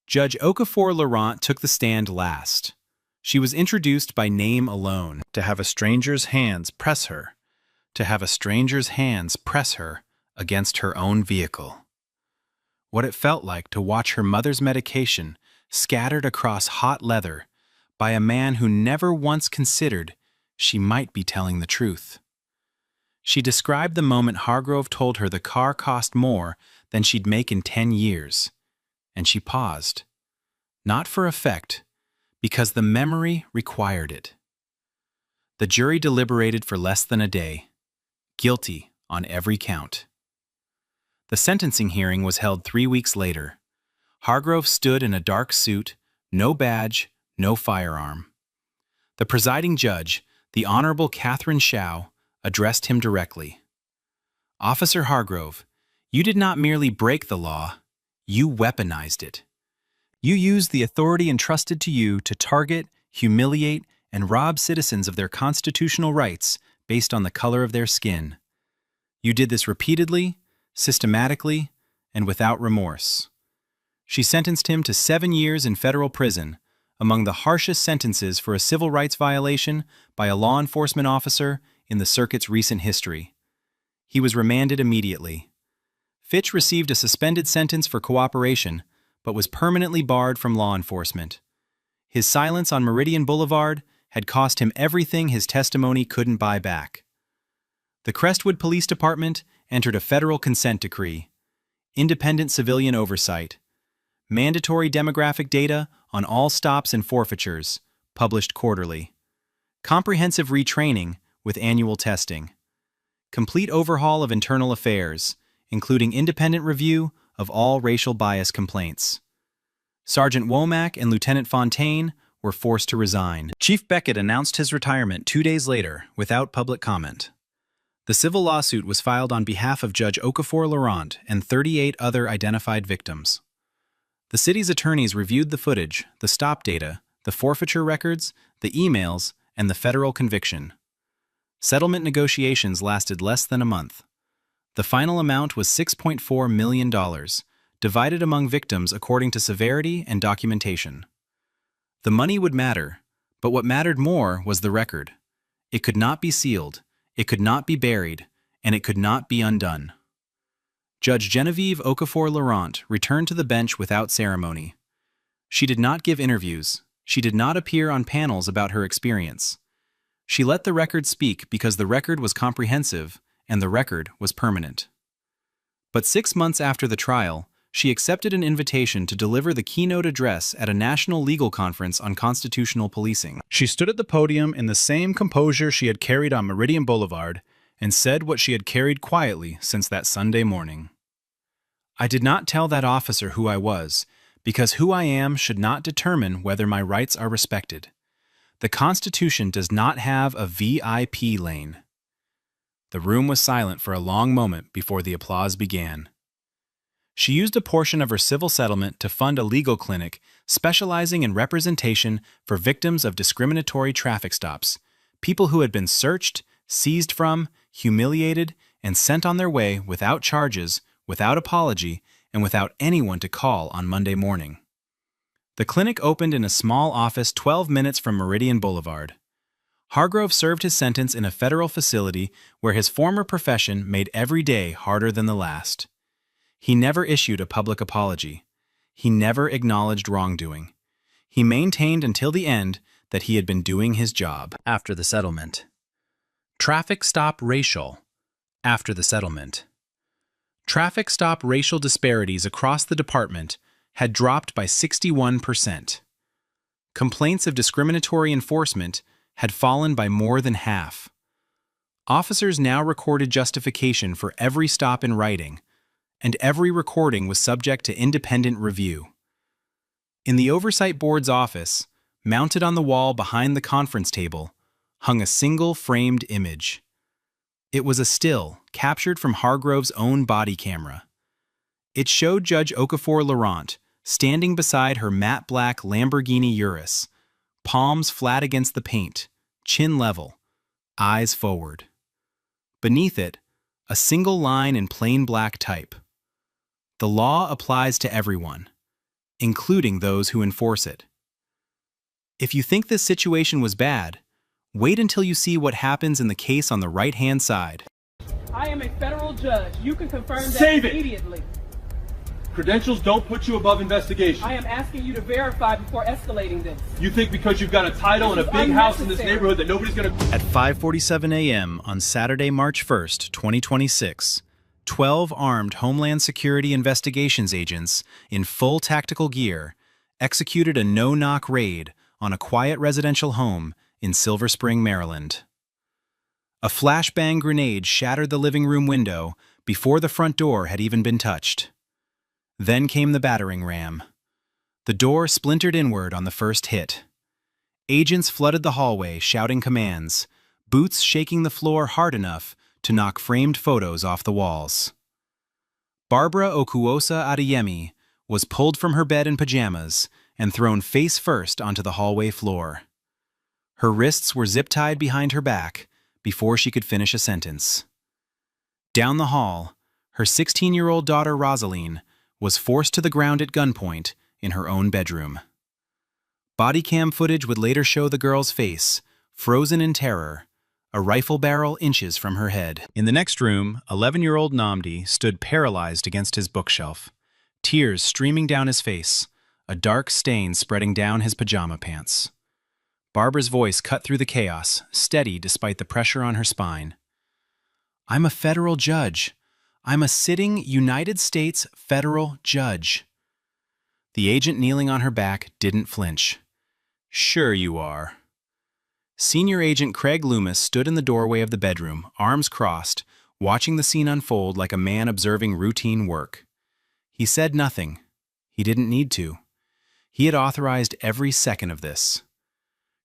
Speaker 3: Judge Okafor Laurent took the stand last. She was introduced by name alone. To have a stranger's hands press her. To have a stranger's hands press her against her own vehicle. What it felt like to watch her mother's medication scattered across hot leather by a man who never once considered she might be telling the truth. She described the moment Hargrove told her the car cost more than she'd make in 10 years, and she paused. Not for effect, because the memory required it. The jury deliberated for less than a day, guilty on every count. The sentencing hearing was held 3 weeks later. Hargrove stood in a dark suit, no badge, no firearm. The presiding judge, the Honorable Catherine Shao, addressed him directly. Officer Hargrove, you did not merely break the law, you weaponized it. You used the authority entrusted to you to target, humiliate, and rob citizens of their constitutional rights based on the color of their skin. You did this repeatedly, systematically, and without remorse. She sentenced him to 7 years in federal prison, among the harshest sentences for a civil rights violation by a law enforcement officer in the circuit's recent history. He was remanded immediately. Fitch received a suspended sentence for cooperation, but was permanently barred from law enforcement. His silence on Meridian Boulevard had cost him everything his testimony couldn't buy back. The Crestwood Police Department entered a federal consent decree, independent civilian oversight, mandatory demographic data on all stops and forfeitures, published quarterly, comprehensive retraining with annual testing, complete overhaul of internal affairs, including independent review of all racial bias complaints. Sergeant Womack and Lieutenant Fontaine were forced to resign. Chief Beckett announced his retirement 2 days later without public comment. The civil lawsuit was filed on behalf of Judge Okafor Laurent and 38 other identified victims. The city's attorneys reviewed the footage, the stop data, the forfeiture records, the emails, and the federal conviction. Settlement negotiations lasted less than a month. The final amount was $6.4 million, divided among victims according to severity and documentation. The money would matter, but what mattered more was the record. It could not be sealed, it could not be buried, and it could not be undone. Judge Genevieve Okafor-Laurent returned to the bench without ceremony. She did not give interviews. She did not appear on panels about her experience. She let the record speak because the record was comprehensive and the record was permanent. But 6 months after the trial, she accepted an invitation to deliver the keynote address at a national legal conference on constitutional policing. She stood at the podium in the same composure she had carried on Meridian Boulevard and said what she had carried quietly since that Sunday morning. I did not tell that officer who I was, because who I am should not determine whether my rights are respected. The Constitution does not have a VIP lane. The room was silent for a long moment before the applause began. She used a portion of her civil settlement to fund a legal clinic specializing in representation for victims of discriminatory traffic stops, people who had been searched, seized from, humiliated, and sent on their way without charges, without apology, and without anyone to call on Monday morning. The clinic opened in a small office 12 minutes from Meridian Boulevard. Hargrove served his sentence in a federal facility where his former profession made every day harder than the last. He never issued a public apology. He never acknowledged wrongdoing. He maintained until the end that he had been doing his job. After the settlement. Traffic stop racial. After the settlement. Traffic stop racial disparities across the department had dropped by 61%. Complaints of discriminatory enforcement had fallen by more than half. Officers now recorded justification for every stop in writing, and every recording was subject to independent review. In the Oversight Board's office, mounted on the wall behind the conference table, hung a single framed image. It was a still captured from Hargrove's own body camera. It showed Judge Okafor-Laurent standing beside her matte black Lamborghini Urus, palms flat against the paint, chin level, eyes forward. Beneath it, a single line in plain black type. The law applies to everyone, including those who enforce it. If you think this situation was bad, wait until you see what happens in the case on the right-hand side.
Speaker 4: I am a federal judge. You can confirm that
Speaker 5: Save it.
Speaker 4: immediately.
Speaker 5: Credentials don't put you above investigation.
Speaker 4: I am asking you to verify before escalating this.
Speaker 5: You think because you've got a title and a
Speaker 4: This
Speaker 5: big
Speaker 4: is
Speaker 5: house in this
Speaker 4: unnecessary.
Speaker 5: neighborhood that nobody's going to...
Speaker 3: At 5:47 a.m. on Saturday, March 1st, 2026, 12 armed Homeland Security investigations agents in full tactical gear executed a no-knock raid on a quiet residential home in Silver Spring, Maryland. A flashbang grenade shattered the living room window before the front door had even been touched. Then came the battering ram. The door splintered inward on the first hit. Agents flooded the hallway shouting commands, boots shaking the floor hard enough to knock framed photos off the walls. Barbara Okuosa Adeyemi was pulled from her bed in pajamas and thrown face first onto the hallway floor. Her wrists were zip-tied behind her back before she could finish a sentence. Down the hall, her 16-year-old daughter Rosaline was forced to the ground at gunpoint in her own bedroom. Bodycam footage would later show the girl's face, frozen in terror, a rifle barrel inches from her head. In the next room, 11-year-old Namdi stood paralyzed against his bookshelf, tears streaming down his face, a dark stain spreading down his pajama pants. Barbara's voice cut through the chaos, steady despite the pressure on her spine. "I'm a federal judge. I'm a sitting United States federal judge." The agent kneeling on her back didn't flinch. "Sure you are." Senior Agent Craig Loomis stood in the doorway of the bedroom, arms crossed, watching the scene unfold like a man observing routine work. He said nothing. He didn't need to. He had authorized every second of this.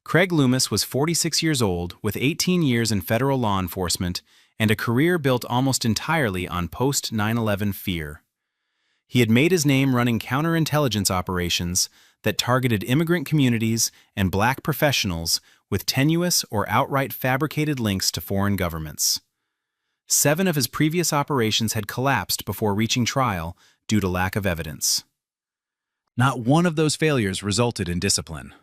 Speaker 3: Craig Loomis was 46 years old, with 18 years in federal law enforcement and a career built almost entirely on post-9/11 fear. He had made his name running counterintelligence operations that targeted immigrant communities and black professionals with tenuous or outright fabricated links to foreign governments. 7 of his previous operations had collapsed before reaching trial due to lack of evidence. Not one of those failures resulted in discipline.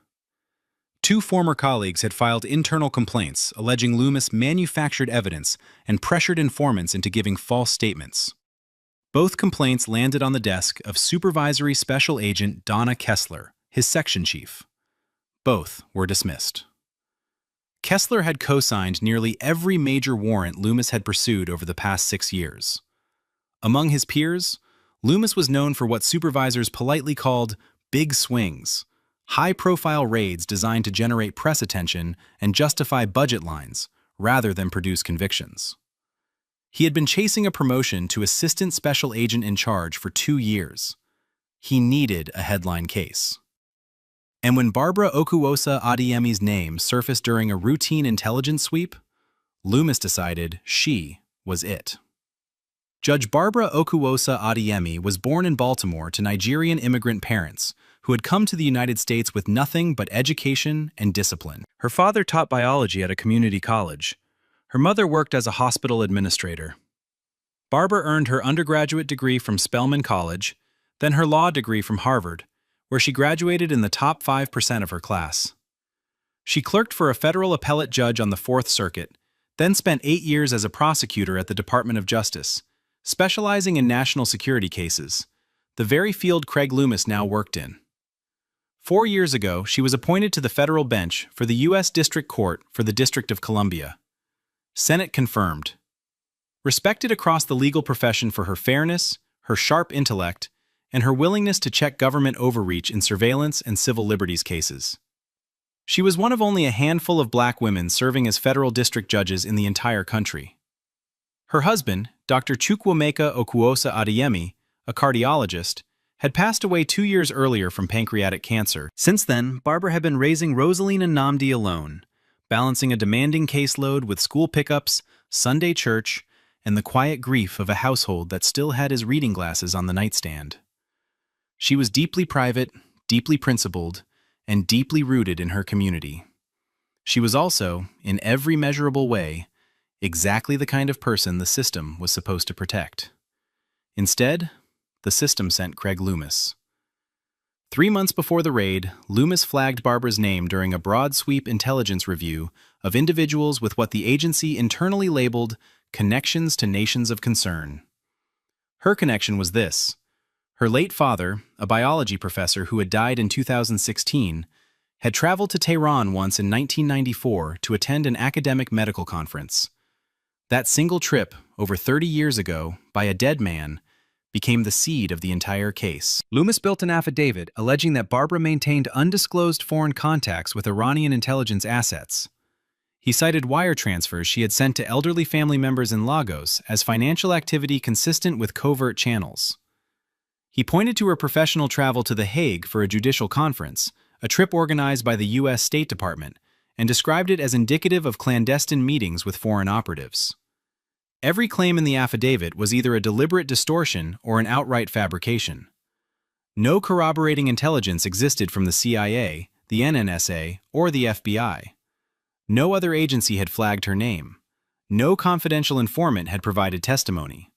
Speaker 3: Two former colleagues had filed internal complaints alleging Loomis manufactured evidence and pressured informants into giving false statements. Both complaints landed on the desk of Supervisory Special Agent Donna Kessler, his section chief. Both were dismissed. Kessler had co-signed nearly every major warrant Loomis had pursued over the past 6 years. Among his peers, Loomis was known for what supervisors politely called big swings, high-profile raids designed to generate press attention and justify budget lines rather than produce convictions. He had been chasing a promotion to Assistant Special Agent in Charge for 2 years. He needed a headline case. And when Barbara Okuwosa Adeyemi's name surfaced during a routine intelligence sweep, Loomis decided she was it. Judge Barbara Okuwosa Adeyemi was born in Baltimore to Nigerian immigrant parents who had come to the United States with nothing but education and discipline. Her father taught biology at a community college. Her mother worked as a hospital administrator. Barbara earned her undergraduate degree from Spelman College, then her law degree from Harvard, where she graduated in the top 5% of her class. She clerked for a federal appellate judge on the Fourth Circuit, then spent 8 years as a prosecutor at the Department of Justice, specializing in national security cases, the very field Craig Loomis now worked in. 4 years ago, she was appointed to the federal bench for the U.S. District Court for the District of Columbia. Senate confirmed. Respected across the legal profession for her fairness, her sharp intellect, and her willingness to check government overreach in surveillance and civil liberties cases. She was one of only a handful of black women serving as federal district judges in the entire country. Her husband, Dr. Chukwuemeka Okuwosa Adeyemi, a cardiologist, had passed away 2 years earlier from pancreatic cancer. Since then, Barbara had been raising Rosaline and Nnamdi alone, balancing a demanding caseload with school pickups, Sunday church, and the quiet grief of a household that still had his reading glasses on the nightstand. She was deeply private, deeply principled, and deeply rooted in her community. She was also, in every measurable way, exactly the kind of person the system was supposed to protect. Instead, the system sent Craig Loomis. 3 months before the raid, Loomis flagged Barbara's name during a broad-sweep intelligence review of individuals with what the agency internally labeled connections to nations of concern. Her connection was this. Her late father, a biology professor who had died in 2016, had traveled to Tehran once in 1994 to attend an academic medical conference. That single trip, over 30 years ago, by a dead man, became the seed of the entire case. Loomis built an affidavit alleging that Barbara maintained undisclosed foreign contacts with Iranian intelligence assets. He cited wire transfers she had sent to elderly family members in Lagos as financial activity consistent with covert channels. He pointed to her professional travel to The Hague for a judicial conference, a trip organized by the U.S. State Department, and described it as indicative of clandestine meetings with foreign operatives. Every claim in the affidavit was either a deliberate distortion or an outright fabrication. No corroborating intelligence existed from the CIA, the NNSA, or the FBI. No other agency had flagged her name. No confidential informant had provided testimony.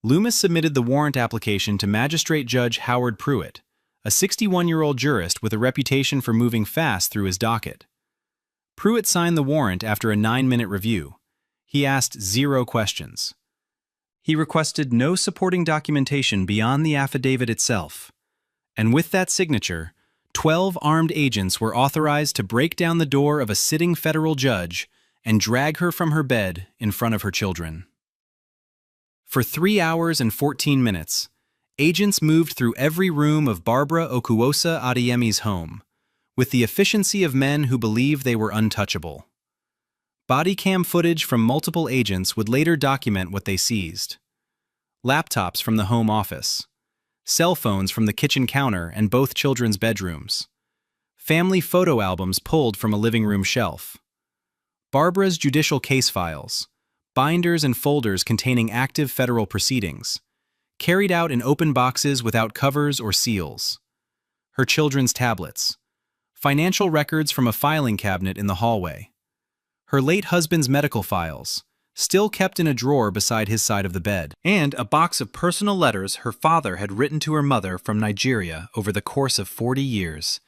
Speaker 3: Loomis submitted the warrant application to Magistrate Judge Howard Pruitt, a 61-year-old jurist with a reputation for moving fast through his docket. Pruitt signed the warrant after a 9-minute review. He asked 0 questions. He requested no supporting documentation beyond the affidavit itself. And with that signature, 12 armed agents were authorized to break down the door of a sitting federal judge and drag her from her bed in front of her children. For 3 hours and 14 minutes, agents moved through every room of Barbara Okuwosa Adeyemi's home, with the efficiency of men who believed they were untouchable. Bodycam footage from multiple agents would later document what they seized. Laptops from the home office, cell phones from the kitchen counter and both children's bedrooms, family photo albums pulled from a living room shelf, Barbara's judicial case files, binders and folders containing active federal proceedings, carried out in open boxes without covers or seals, her children's tablets, financial records from a filing cabinet in the hallway, her late husband's medical files, still kept in a drawer beside his side of the bed, and a box of personal letters her father had written to her mother from Nigeria over the course of 40 years.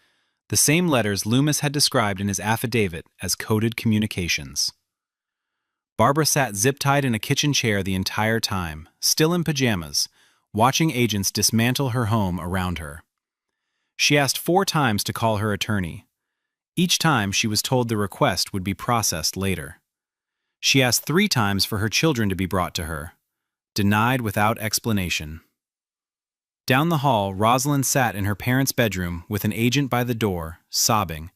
Speaker 3: the same letters Loomis had described in his affidavit as coded communications. Barbara sat zip-tied in a kitchen chair the entire time, still in pajamas, watching agents dismantle her home around her. She asked 4 times to call her attorney. Each time she was told the request would be processed later. She asked 3 times for her children to be brought to her, denied without explanation. Down the hall, Rosalind sat in her parents' bedroom with an agent by the door, sobbing,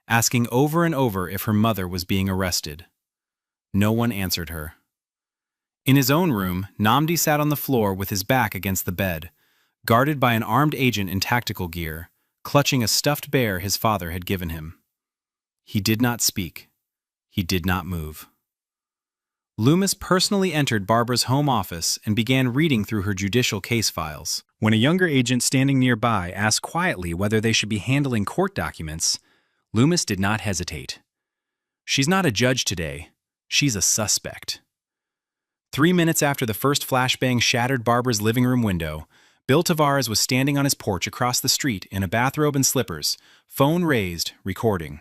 Speaker 3: asking over and over if her mother was being arrested. No one answered her. In his own room, Namdi sat on the floor with his back against the bed, guarded by an armed agent in tactical gear, clutching a stuffed bear his father had given him. He did not speak. He did not move. Loomis personally entered Barbara's home office and began reading through her judicial case files. When a younger agent standing nearby asked quietly whether they should be handling court documents, Loomis did not hesitate. "She's not a judge today. She's a suspect." 3 minutes after the first flashbang shattered Barbara's living room window, Bill Tavares was standing on his porch across the street in a bathrobe and slippers, phone raised, recording.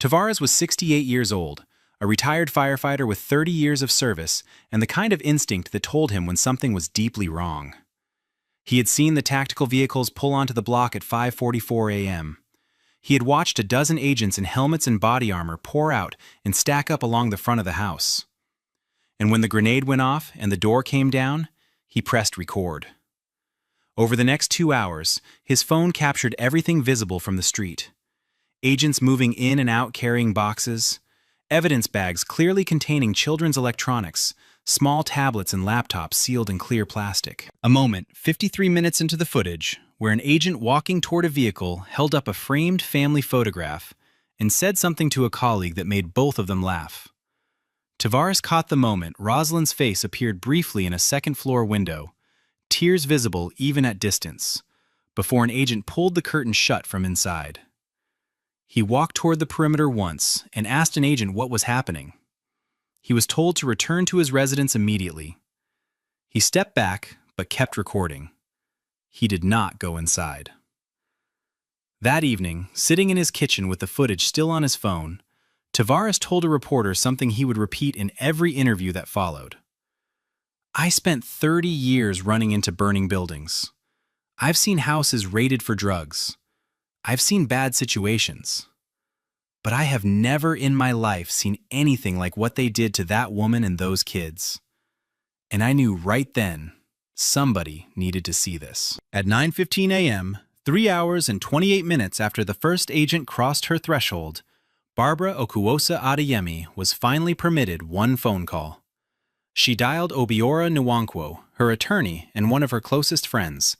Speaker 3: Tavares was 68 years old, a retired firefighter with 30 years of service and the kind of instinct that told him when something was deeply wrong. He had seen the tactical vehicles pull onto the block at 5:44 a.m. He had watched a dozen agents in helmets and body armor pour out and stack up along the front of the house. And when the grenade went off and the door came down, he pressed record. Over the next 2 hours, his phone captured everything visible from the street. Agents moving in and out carrying boxes, evidence bags clearly containing children's electronics, small tablets and laptops sealed in clear plastic. A moment, 53 minutes into the footage, where an agent walking toward a vehicle held up a framed family photograph and said something to a colleague that made both of them laugh. Tavares caught the moment. Rosalind's face appeared briefly in a second-floor window, tears visible even at distance, before an agent pulled the curtain shut from inside. He walked toward the perimeter once and asked an agent what was happening. He was told to return to his residence immediately. He stepped back, but kept recording. He did not go inside. That evening, sitting in his kitchen with the footage still on his phone, Tavares told a reporter something he would repeat in every interview that followed. "I spent 30 years running into burning buildings. I've seen houses raided for drugs. I've seen bad situations. But I have never in my life seen anything like what they did to that woman and those kids. And I knew right then somebody needed to see this." At 9:15 a.m., 3 hours and 28 minutes after the first agent crossed her threshold, Barbara Okuwosa Adeyemi was finally permitted one phone call. She dialed Obiora Nwankwo, her attorney and one of her closest friends,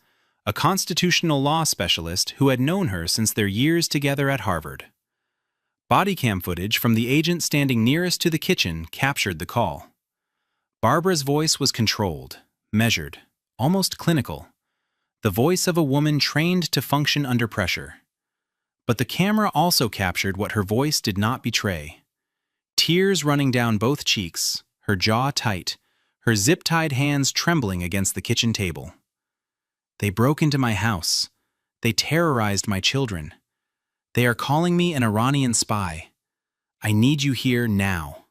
Speaker 3: a constitutional law specialist who had known her since their years together at Harvard. Bodycam footage from the agent standing nearest to the kitchen captured the call. Barbara's voice was controlled, measured, almost clinical, the voice of a woman trained to function under pressure. But the camera also captured what her voice did not betray. Tears running down both cheeks, her jaw tight, her zip-tied hands trembling against the kitchen table. "They broke into my house. They terrorized my children. They are calling me an Iranian spy. I need you here now."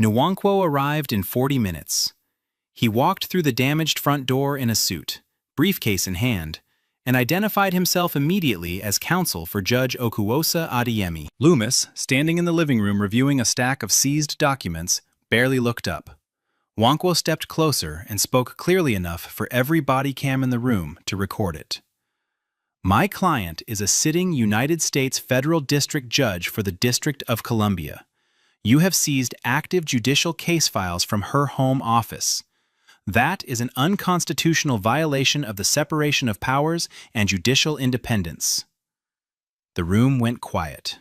Speaker 3: Nwankwo arrived in 40 minutes. He walked through the damaged front door in a suit, briefcase in hand, and identified himself immediately as counsel for Judge Okuwosa Adeyemi. Loomis, standing in the living room reviewing a stack of seized documents, barely looked up. Nwankwo stepped closer and spoke clearly enough for every body cam in the room to record it. "My client is a sitting United States federal district judge for the District of Columbia. You have seized active judicial case files from her home office. That is an unconstitutional violation of the separation of powers and judicial independence." The room went quiet.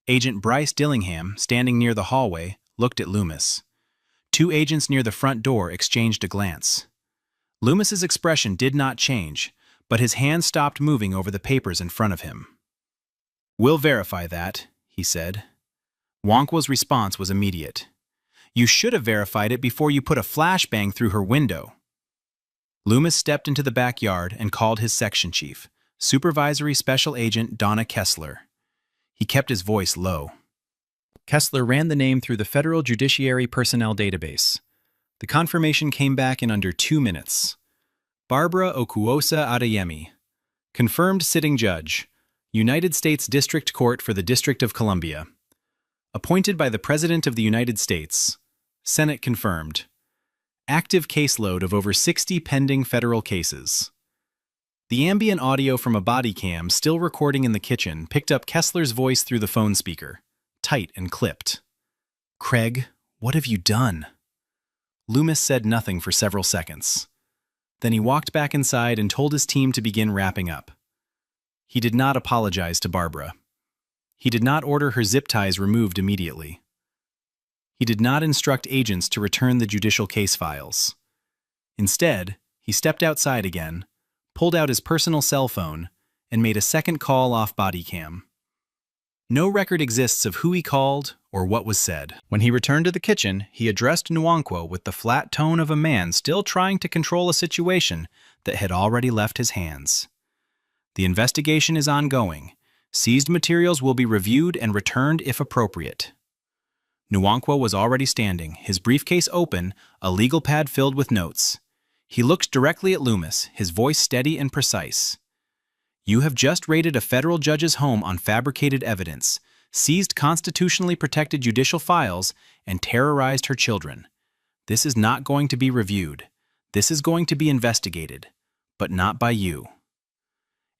Speaker 3: Agent Bryce Dillingham, standing near the hallway, looked at Loomis. 2 agents near the front door exchanged a glance. Loomis's expression did not change, but his hand stopped moving over the papers in front of him. "We'll verify that," he said. Nwankwo's response was immediate. "You should have verified it before you put a flashbang through her window." Loomis stepped into the backyard and called his section chief, Supervisory Special Agent Donna Kessler. He kept his voice low. Kessler ran the name through the Federal Judiciary Personnel Database. The confirmation came back in under 2 minutes. Barbara Okuosa Adeyemi, confirmed sitting judge, United States District Court for the District of Columbia. Appointed by the President of the United States. Senate confirmed. Active caseload of over 60 pending federal cases. The ambient audio from a body cam still recording in the kitchen picked up Kessler's voice through the phone speaker, tight and clipped. "Craig, what have you done?" Loomis said nothing for several seconds. Then he walked back inside and told his team to begin wrapping up. He did not apologize to Barbara. He did not order her zip ties removed immediately. He did not instruct agents to return the judicial case files. Instead, he stepped outside again, pulled out his personal cell phone, and made a second call off Bodycam. No record exists of who he called or what was said. When he returned to the kitchen, he addressed Nwankwo with the flat tone of a man still trying to control a situation that had already left his hands. "The investigation is ongoing. Seized materials will be reviewed and returned if appropriate." Nwankwo was already standing, his briefcase open, a legal pad filled with notes. He looked directly at Loomis, his voice steady and precise. "You have just raided a federal judge's home on fabricated evidence, seized constitutionally protected judicial files, and terrorized her children. This is not going to be reviewed. This is going to be investigated, but not by you."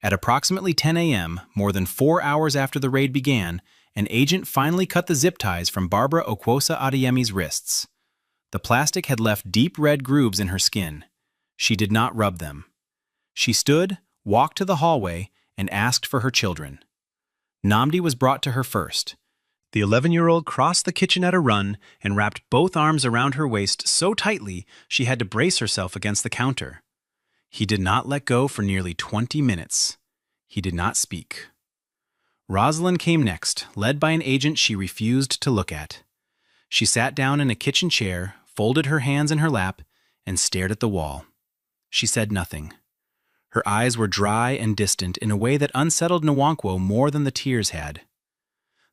Speaker 3: At approximately 10 a.m., more than 4 hours after the raid began, an agent finally cut the zip ties from Barbara Okuosa Adeyemi's wrists. The plastic had left deep red grooves in her skin. She did not rub them. She stood, walked to the hallway, and asked for her children. Nnamdi was brought to her first. The 11-year-old crossed the kitchen at a run and wrapped both arms around her waist so tightly she had to brace herself against the counter. He did not let go for nearly 20 minutes. He did not speak. Rosalind came next, led by an agent she refused to look at. She sat down in a kitchen chair, folded her hands in her lap, and stared at the wall. She said nothing. Her eyes were dry and distant in a way that unsettled Nwankwo more than the tears had.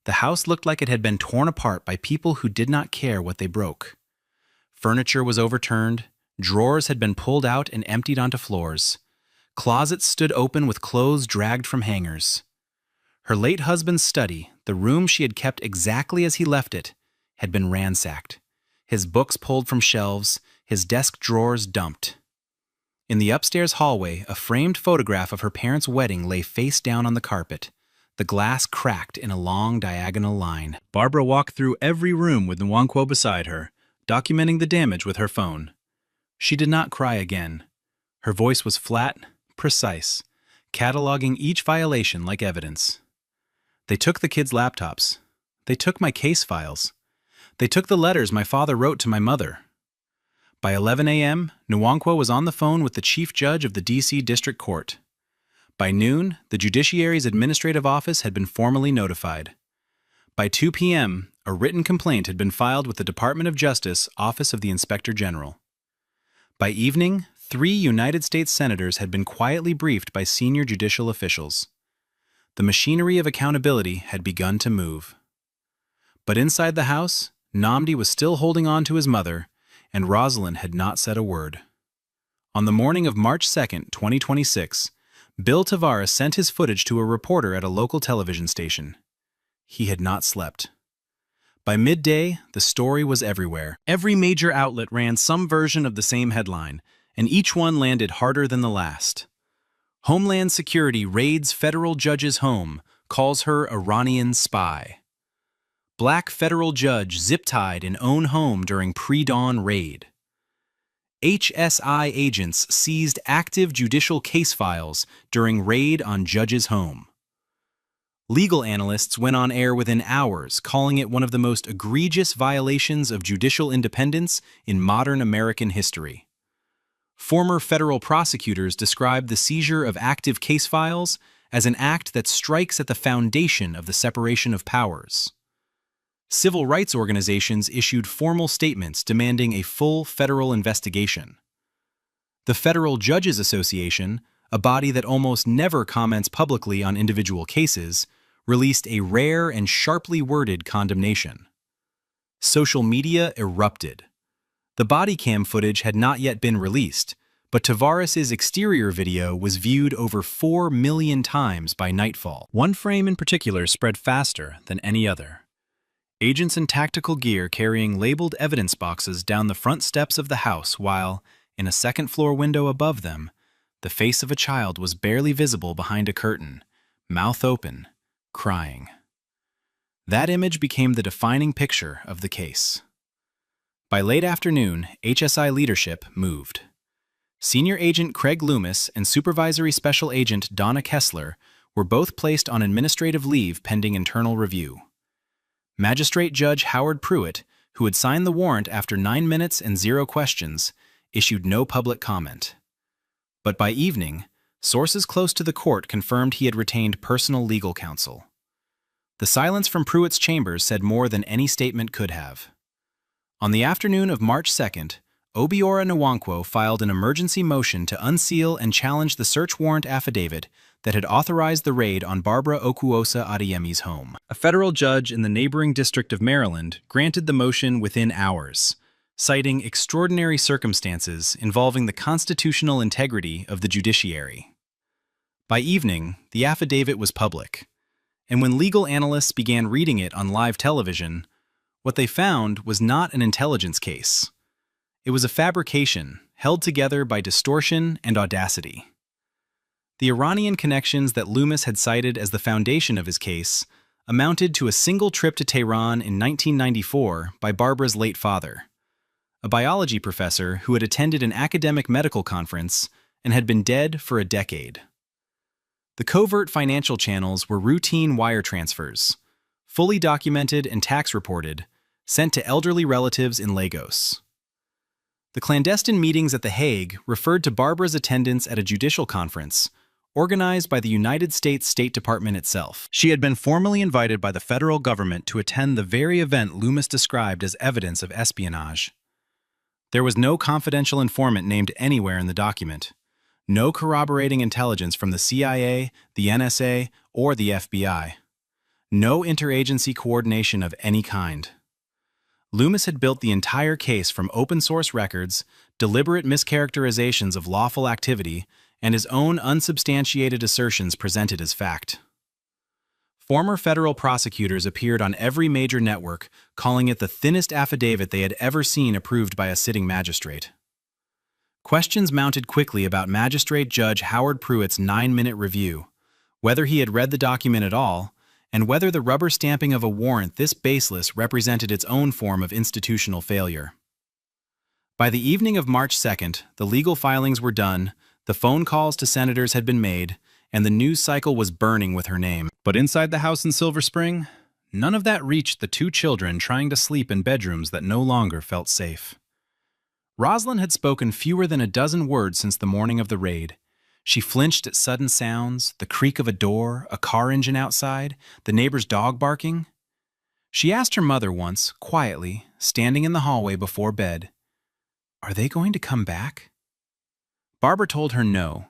Speaker 3: The house looked like it had been torn apart by people who did not care what they broke. Furniture was overturned, drawers had been pulled out and emptied onto floors. Closets stood open with clothes dragged from hangers. Her late husband's study, the room she had kept exactly as he left it, had been ransacked. His books pulled from shelves, his desk drawers dumped. In the upstairs hallway, a framed photograph of her parents' wedding lay face down on the carpet. The glass cracked in a long diagonal line. Barbara walked through every room with Nwankwo beside her, documenting the damage with her phone. She did not cry again. Her voice was flat, precise, cataloging each violation like evidence. "They took the kids' laptops. They took my case files. They took the letters my father wrote to my mother." By 11 a.m., Nwankwo was on the phone with the chief judge of the D.C. District Court. By noon, the Judiciary's administrative office had been formally notified. By 2 p.m., a written complaint had been filed with the Department of Justice, Office of the Inspector General. By evening, 3 United States senators had been quietly briefed by senior judicial officials. The machinery of accountability had begun to move. But inside the house, Nnamdi was still holding on to his mother, and Rosalind had not said a word. On the morning of March 2, 2026, Bill Tavares sent his footage to a reporter at a local television station. He had not slept. By midday, the story was everywhere. Every major outlet ran some version of the same headline, and each one landed harder than the last. Homeland Security raids federal judge's home, calls her Iranian spy. Black federal judge zip-tied in own home during pre-dawn raid. HSI agents seized active judicial case files during raid on judge's home. Legal analysts went on air within hours, calling it one of the most egregious violations of judicial independence in modern American history. Former federal prosecutors described the seizure of active case files as an act that strikes at the foundation of the separation of powers. Civil rights organizations issued formal statements demanding a full federal investigation. The Federal Judges Association, a body that almost never comments publicly on individual cases, released a rare and sharply worded condemnation. Social media erupted. The Bodycam footage had not yet been released, but Tavares's exterior video was viewed over 4 million times by nightfall. One frame in particular spread faster than any other. Agents in tactical gear carrying labeled evidence boxes down the front steps of the house while, in a second-floor window above them, the face of a child was barely visible behind a curtain, mouth open, crying. That image became the defining picture of the case. By late afternoon, HSI leadership moved. Senior Agent Craig Loomis and Supervisory Special Agent Donna Kessler were both placed on administrative leave pending internal review. Magistrate Judge Howard Pruitt, who had signed the warrant after 9 minutes and 0 questions, issued no public comment. But by evening, sources close to the court confirmed he had retained personal legal counsel. The silence from Pruitt's chambers said more than any statement could have. On the afternoon of March 2nd, Obiora Nwankwo filed an emergency motion to unseal and challenge the search warrant affidavit that had authorized the raid on Barbara Okuosa Adeyemi's home. A federal judge in the neighboring District of Maryland granted the motion within hours, citing extraordinary circumstances involving the constitutional integrity of the judiciary. By evening, the affidavit was public, and when legal analysts began reading it on live television, what they found was not an intelligence case. It was a fabrication held together by distortion and audacity. The Iranian connections that Loomis had cited as the foundation of his case amounted to a single trip to Tehran in 1994 by Barbara's late father, a biology professor who had attended an academic medical conference and had been dead for a decade. The covert financial channels were routine wire transfers, fully documented and tax reported, sent to elderly relatives in Lagos. The clandestine meetings at The Hague referred to Barbara's attendance at a judicial conference organized by the United States State Department itself. She had been formally invited by the federal government to attend the very event Loomis described as evidence of espionage. There was no confidential informant named anywhere in the document, no corroborating intelligence from the CIA, the NSA, or the FBI, no interagency coordination of any kind. Loomis had built the entire case from open-source records, deliberate mischaracterizations of lawful activity, and his own unsubstantiated assertions presented as fact. Former federal prosecutors appeared on every major network, calling it the thinnest affidavit they had ever seen approved by a sitting magistrate. Questions mounted quickly about Magistrate Judge Howard Pruitt's 9-minute review, whether he had read the document at all, and whether the rubber stamping of a warrant this baseless represented its own form of institutional failure. By the evening of March 2nd, the legal filings were done, the phone calls to senators had been made, and the news cycle was burning with her name. But inside the house in Silver Spring, none of that reached the 2 children trying to sleep in bedrooms that no longer felt safe. Rosalind had spoken fewer than a dozen words since the morning of the raid. She flinched at sudden sounds, the creak of a door, a car engine outside, the neighbor's dog barking. She asked her mother once, quietly, standing in the hallway before bed, "Are they going to come back?" Barbara told her no,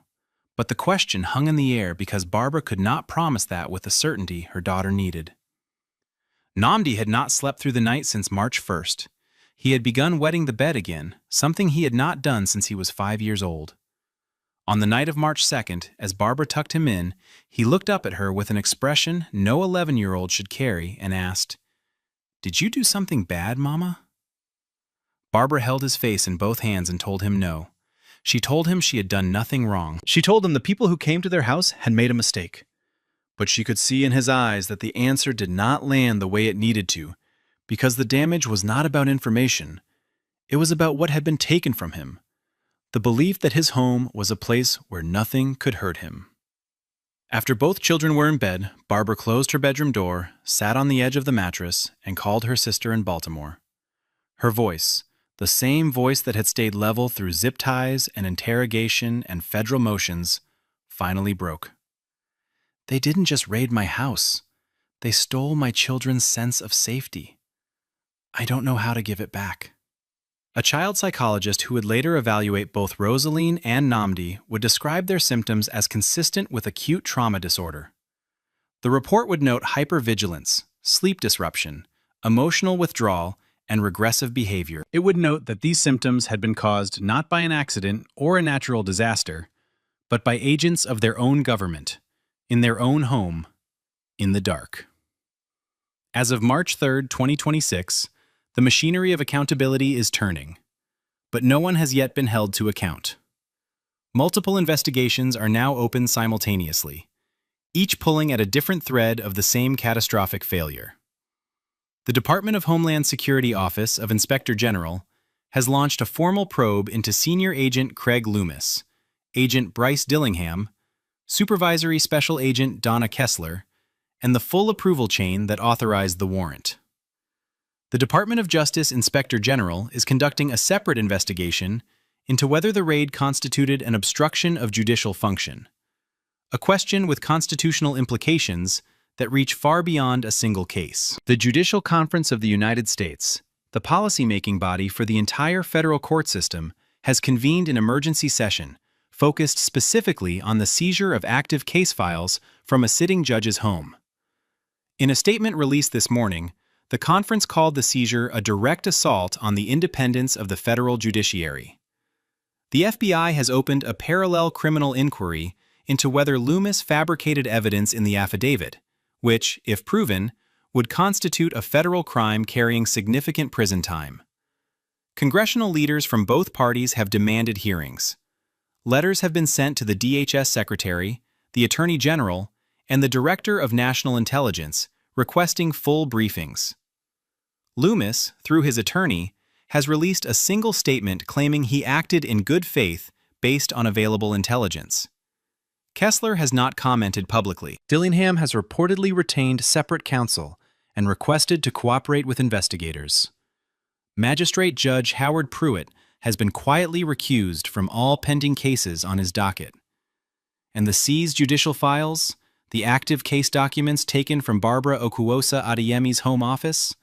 Speaker 3: but the question hung in the air because Barbara could not promise that with the certainty her daughter needed. Nnamdi had not slept through the night since March 1st. He had begun wetting the bed again, something he had not done since he was 5 years old. On the night of March 2nd, as Barbara tucked him in, he looked up at her with an expression no 11-year-old should carry and asked, "Did you do something bad, Mama?" Barbara held his face in both hands and told him no. She told him she had done nothing wrong. She told him the people who came to their house had made a mistake. But she could see in his eyes that the answer did not land the way it needed to, because the damage was not about information. It was about what had been taken from him. The belief that his home was a place where nothing could hurt him. After both children were in bed, Barbara closed her bedroom door, sat on the edge of the mattress, and called her sister in Baltimore. Her voice, the same voice that had stayed level through zip ties and interrogation and federal motions, finally broke. "They didn't just raid my house. They stole my children's sense of safety. I don't know how to give it back." A child psychologist who would later evaluate both Rosaline and Namdi would describe their symptoms as consistent with acute trauma disorder. The report would note hypervigilance, sleep disruption, emotional withdrawal, and regressive behavior. It would note that these symptoms had been caused not by an accident or a natural disaster, but by agents of their own government, in their own home, in the dark. As of March 3, 2026, the machinery of accountability is turning, but no one has yet been held to account. Multiple investigations are now open simultaneously, each pulling at a different thread of the same catastrophic failure. The Department of Homeland Security Office of Inspector General has launched a formal probe into Senior Agent Craig Loomis, Agent Bryce Dillingham, Supervisory Special Agent Donna Kessler, and the full approval chain that authorized the warrant. The Department of Justice Inspector General is conducting a separate investigation into whether the raid constituted an obstruction of judicial function, a question with constitutional implications that reach far beyond a single case. The Judicial Conference of the United States, the policy-making body for the entire federal court system, has convened an emergency session focused specifically on the seizure of active case files from a sitting judge's home. In a statement released this morning, the conference called the seizure a direct assault on the independence of the federal judiciary. The FBI has opened a parallel criminal inquiry into whether Loomis fabricated evidence in the affidavit, which, if proven, would constitute a federal crime carrying significant prison time. Congressional leaders from both parties have demanded hearings. Letters have been sent to the DHS Secretary, the Attorney General, and the Director of National Intelligence, requesting full briefings. Loomis, through his attorney, has released a single statement claiming he acted in good faith based on available intelligence. Kessler has not commented publicly. Dillingham has reportedly retained separate counsel and requested to cooperate with investigators. Magistrate Judge Howard Pruitt has been quietly recused from all pending cases on his docket. And the seized judicial files, the active case documents taken from Barbara Okuwosa Adeyemi's home office,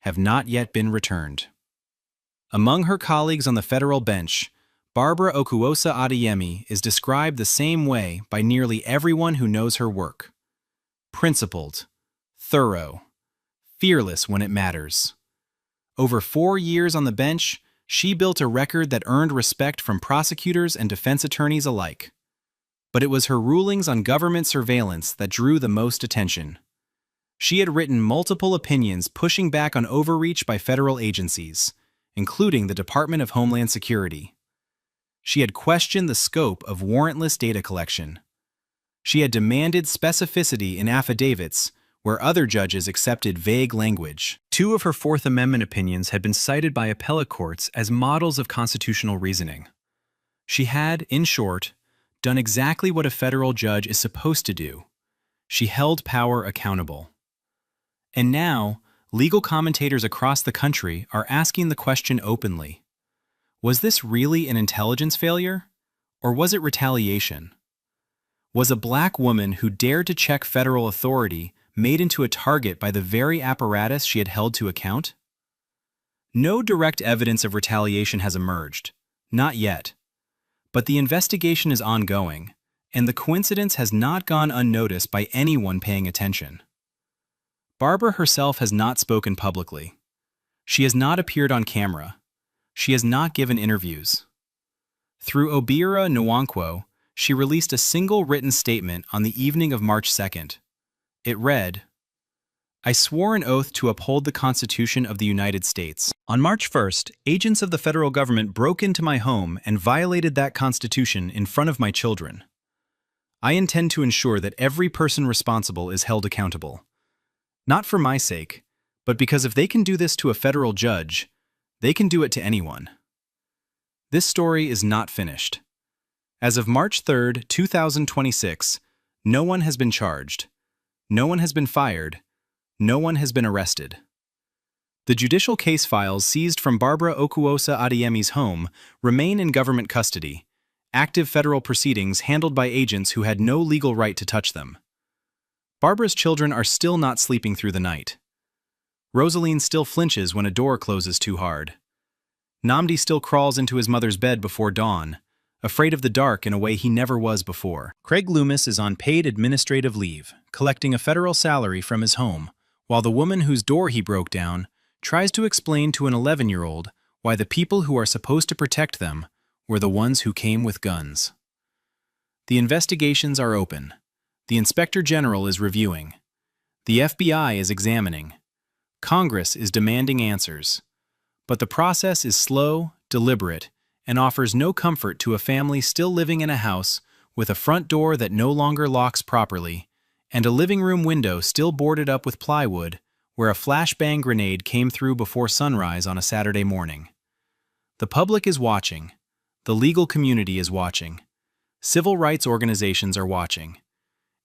Speaker 3: have not yet been returned. Among her colleagues on the federal bench, Barbara Okuwosa Adeyemi is described the same way by nearly everyone who knows her work. Principled, thorough, fearless when it matters. Over 4 years on the bench, she built a record that earned respect from prosecutors and defense attorneys alike. But it was her rulings on government surveillance that drew the most attention. She had written multiple opinions pushing back on overreach by federal agencies, including the Department of Homeland Security. She had questioned the scope of warrantless data collection. She had demanded specificity in affidavits where other judges accepted vague language. 2 of her Fourth Amendment opinions had been cited by appellate courts as models of constitutional reasoning. She had, in short, done exactly what a federal judge is supposed to do. She held power accountable. And now, legal commentators across the country are asking the question openly. Was this really an intelligence failure? Or was it retaliation? Was a black woman who dared to check federal authority made into a target by the very apparatus she had held to account? No direct evidence of retaliation has emerged. Not yet. But the investigation is ongoing, and the coincidence has not gone unnoticed by anyone paying attention. Barbara herself has not spoken publicly. She has not appeared on camera. She has not given interviews. Through Obira Nwankwo, she released a single written statement on the evening of March 2nd. It read, "I swore an oath to uphold the Constitution of the United States. On March 1st, agents of the federal government broke into my home and violated that Constitution in front of my children. I intend to ensure that every person responsible is held accountable. Not for my sake, but because if they can do this to a federal judge, they can do it to anyone." This story is not finished. As of March 3, 2026, no one has been charged. No one has been fired. No one has been arrested. The judicial case files seized from Barbara Okuwosa Adeyemi's home remain in government custody, active federal proceedings handled by agents who had no legal right to touch them. Barbara's children are still not sleeping through the night. Rosaline still flinches when a door closes too hard. Namdi still crawls into his mother's bed before dawn, afraid of the dark in a way he never was before. Craig Loomis is on paid administrative leave, collecting a federal salary from his home, while the woman whose door he broke down tries to explain to an 11-year-old why the people who are supposed to protect them were the ones who came with guns. The investigations are open. The Inspector General is reviewing. The FBI is examining. Congress is demanding answers. But the process is slow, deliberate, and offers no comfort to a family still living in a house with a front door that no longer locks properly, and a living room window still boarded up with plywood, where a flashbang grenade came through before sunrise on a Saturday morning. The public is watching. The legal community is watching. Civil rights organizations are watching.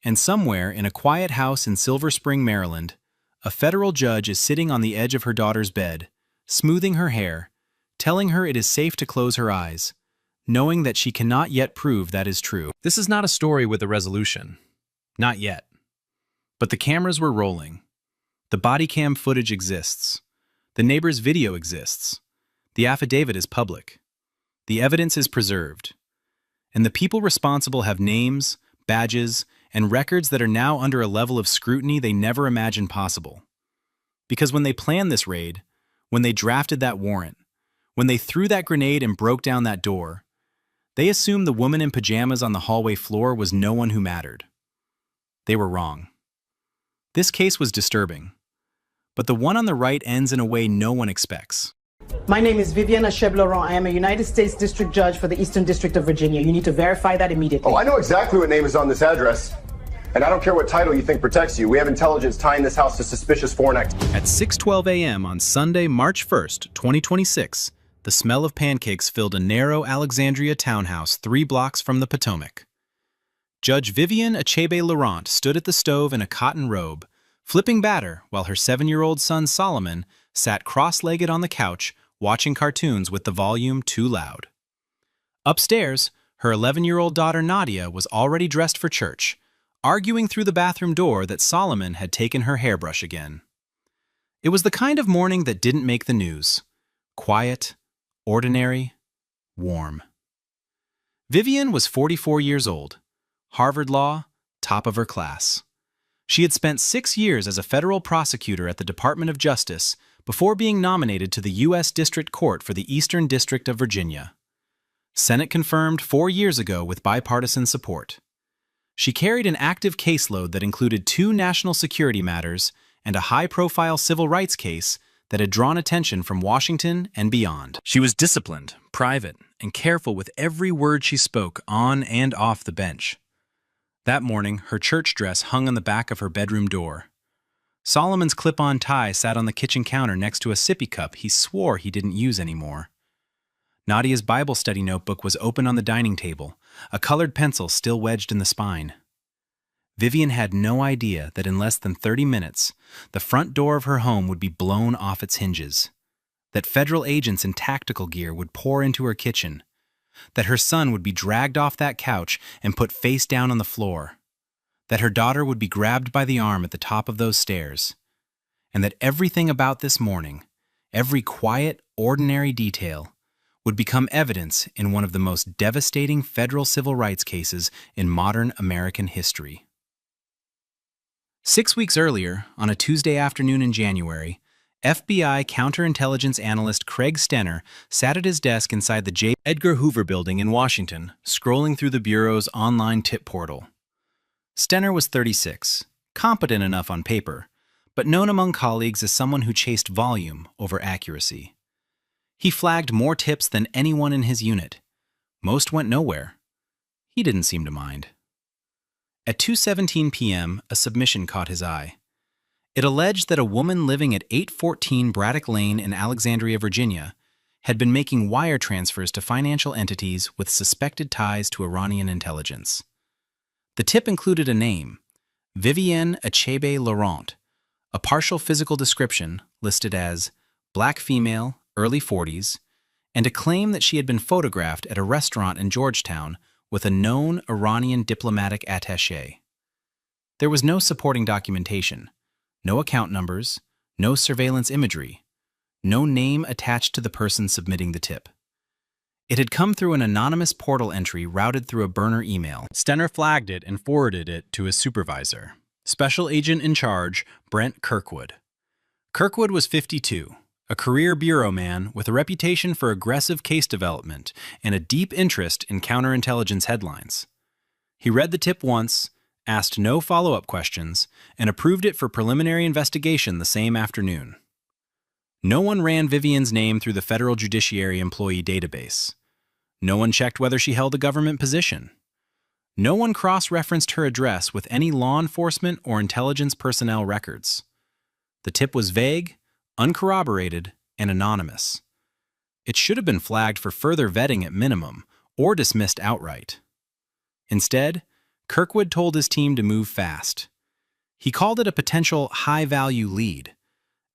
Speaker 3: And somewhere in a quiet house in Silver Spring, Maryland, a federal judge is sitting on the edge of her daughter's bed, smoothing her hair, telling her it is safe to close her eyes, knowing that she cannot yet prove that is true. This is not a story with a resolution. Not yet. But the cameras were rolling. The Bodycam footage exists. The neighbor's video exists. The affidavit is public. The evidence is preserved. And the people responsible have names, badges, and records that are now under a level of scrutiny they never imagined possible. Because when they planned this raid, when they drafted that warrant, when they threw that grenade and broke down that door, they assumed the woman in pajamas on the hallway floor was no one who mattered. They were wrong. This case was disturbing, but the one on the right ends in a way no one expects.
Speaker 6: My name is Vivian Achebe-Laurent. I am a United States District Judge for the Eastern District of Virginia. You need to verify that immediately.
Speaker 7: Oh, I know exactly what name is on this address. And I don't care what title you think protects you. We have intelligence tying this house to suspicious foreign activity.
Speaker 3: At 6:12 a.m. on Sunday, March 1st, 2026, the smell of pancakes filled a narrow Alexandria townhouse 3 blocks from the Potomac. Judge Vivian Achebe-Laurent stood at the stove in a cotton robe, flipping batter while her 7-year-old son Solomon sat cross-legged on the couch watching cartoons with the volume too loud. Upstairs, her 11-year-old daughter Nadia was already dressed for church, arguing through the bathroom door that Solomon had taken her hairbrush again. It was the kind of morning that didn't make the news. Quiet, ordinary, warm. Vivian was 44 years old, Harvard Law, top of her class. She had spent 6 years as a federal prosecutor at the Department of Justice before being nominated to the U.S. District Court for the Eastern District of Virginia. Senate confirmed 4 years ago with bipartisan support. She carried an active caseload that included 2 national security matters and a high-profile civil rights case that had drawn attention from Washington and beyond. She was disciplined, private, and careful with every word she spoke on and off the bench. That morning, her church dress hung on the back of her bedroom door. Solomon's clip-on tie sat on the kitchen counter next to a sippy cup he swore he didn't use anymore. Nadia's Bible study notebook was open on the dining table, a colored pencil still wedged in the spine. Vivian had no idea that in less than 30 minutes, the front door of her home would be blown off its hinges, that federal agents in tactical gear would pour into her kitchen, that her son would be dragged off that couch and put face down on the floor, that her daughter would be grabbed by the arm at the top of those stairs, and that everything about this morning, every quiet, ordinary detail, would become evidence in one of the most devastating federal civil rights cases in modern American history. 6 weeks earlier, on a Tuesday afternoon in January, FBI counterintelligence analyst Craig Stenner sat at his desk inside the J. Edgar Hoover building in Washington, scrolling through the Bureau's online tip portal. Stenner was 36, competent enough on paper, but known among colleagues as someone who chased volume over accuracy. He flagged more tips than anyone in his unit. Most went nowhere. He didn't seem to mind. At 2:17 p.m., a submission caught his eye. It alleged that a woman living at 814 Braddock Lane in Alexandria, Virginia, had been making wire transfers to financial entities with suspected ties to Iranian intelligence. The tip included a name, Vivian Achebe-Laurent, a partial physical description listed as black female, early 40s, and a claim that she had been photographed at a restaurant in Georgetown with a known Iranian diplomatic attaché. There was no supporting documentation, no account numbers, no surveillance imagery, No name attached to the person submitting the tip. It had come through an anonymous portal entry routed through a burner email. Stenner flagged it and forwarded it to his supervisor, Special Agent in Charge, Brent Kirkwood. Kirkwood was 52, a career bureau man with a reputation for aggressive case development and a deep interest in counterintelligence headlines. He read the tip once, asked no follow-up questions, and approved it for preliminary investigation the same afternoon. No one ran Vivian's name through the federal judiciary employee database. No one checked whether she held a government position. No one cross-referenced her address with any law enforcement or intelligence personnel records. The tip was vague, uncorroborated, and anonymous. It should have been flagged for further vetting at minimum, or dismissed outright. Instead, Kirkwood told his team to move fast. He called it a potential high-value lead,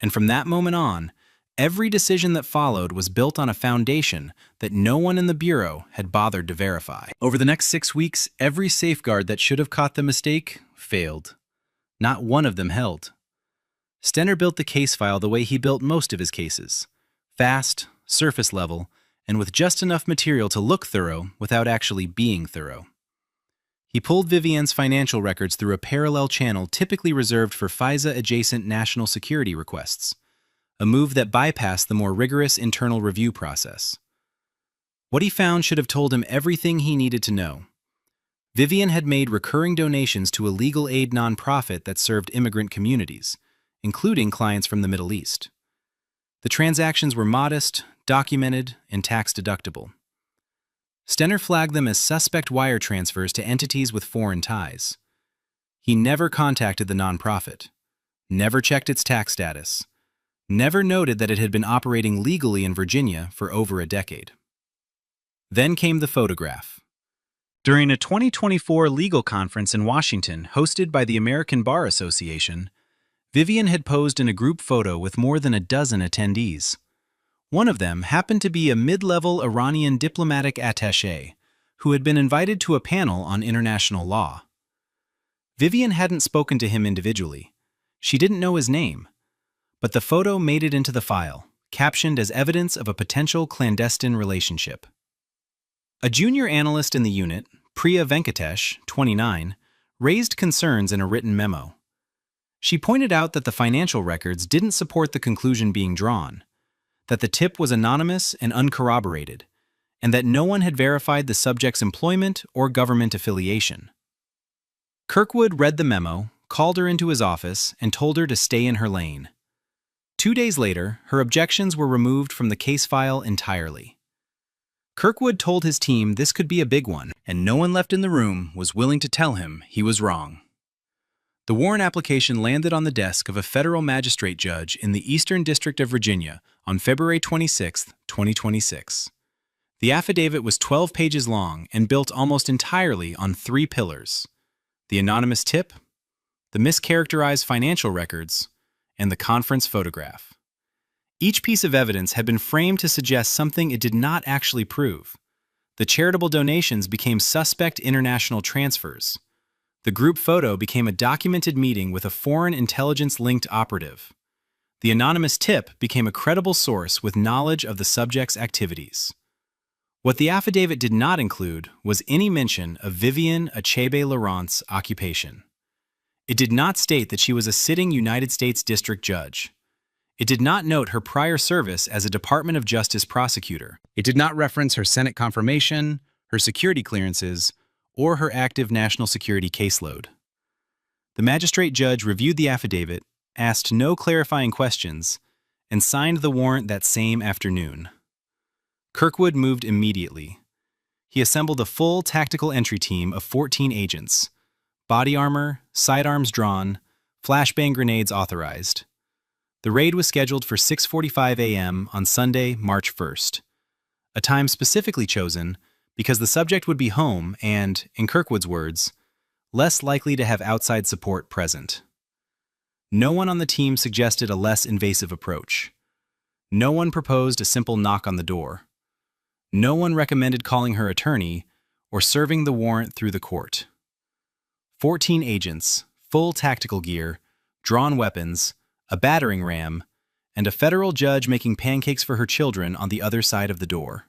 Speaker 3: and from that moment on, every decision that followed was built on a foundation that no one in the Bureau had bothered to verify. Over the next 6 weeks, every safeguard that should have caught the mistake failed. Not one of them held. Stenner built the case file the way he built most of his cases: fast, surface level, and with just enough material to look thorough without actually being thorough. He pulled Vivian's financial records through a parallel channel typically reserved for FISA-adjacent national security requests, a move that bypassed the more rigorous internal review process. What he found should have told him everything he needed to know. Vivian had made recurring donations to a legal aid nonprofit that served immigrant communities, including clients from the Middle East. The transactions were modest, documented, and tax-deductible. Stenner flagged them as suspect wire transfers to entities with foreign ties. He never contacted the nonprofit, never checked its tax status, never noted that it had been operating legally in Virginia for over a decade. Then came the photograph. During a 2024 legal conference in Washington hosted by the American Bar Association, Vivian had posed in a group photo with more than a dozen attendees. One of them happened to be a mid-level Iranian diplomatic attaché who had been invited to a panel on international law. Vivian hadn't spoken to him individually. She didn't know his name. But the photo made it into the file, captioned as evidence of a potential clandestine relationship. A junior analyst in the unit, Priya Venkatesh, 29, raised concerns in a written memo. She pointed out that the financial records didn't support the conclusion being drawn, that the tip was anonymous and uncorroborated, and that no one had verified the subject's employment or government affiliation. Kirkwood read the memo, called her into his office, and told her to stay in her lane. 2 days later, her objections were removed from the case file entirely. Kirkwood told his team this could be a big one, and no one left in the room was willing to tell him he was wrong. The warrant application landed on the desk of a federal magistrate judge in the Eastern District of Virginia on February 26, 2026. The affidavit was 12 pages long and built almost entirely on 3 pillars: the anonymous tip, the mischaracterized financial records, and the conference photograph. Each piece of evidence had been framed to suggest something it did not actually prove. The charitable donations became suspect international transfers. The group photo became a documented meeting with a foreign intelligence-linked operative. The anonymous tip became a credible source with knowledge of the subject's activities. What the affidavit did not include was any mention of Vivian Achebe Laurent's occupation. It did not state that she was a sitting United States District Judge. It did not note her prior service as a Department of Justice prosecutor. It did not reference her Senate confirmation, her security clearances, or her active national security caseload. The magistrate judge reviewed the affidavit, asked no clarifying questions, and signed the warrant that same afternoon. Kirkwood moved immediately. He assembled a full tactical entry team of 14 agents, body armor, sidearms drawn, flashbang grenades authorized. The raid was scheduled for 6:45 a.m. on Sunday, March 1st, a time specifically chosen because the subject would be home and, in Kirkwood's words, less likely to have outside support present. No one on the team suggested a less invasive approach. No one proposed a simple knock on the door. No one recommended calling her attorney or serving the warrant through the court. 14 agents, full tactical gear, drawn weapons, a battering ram, and a federal judge making pancakes for her children on the other side of the door.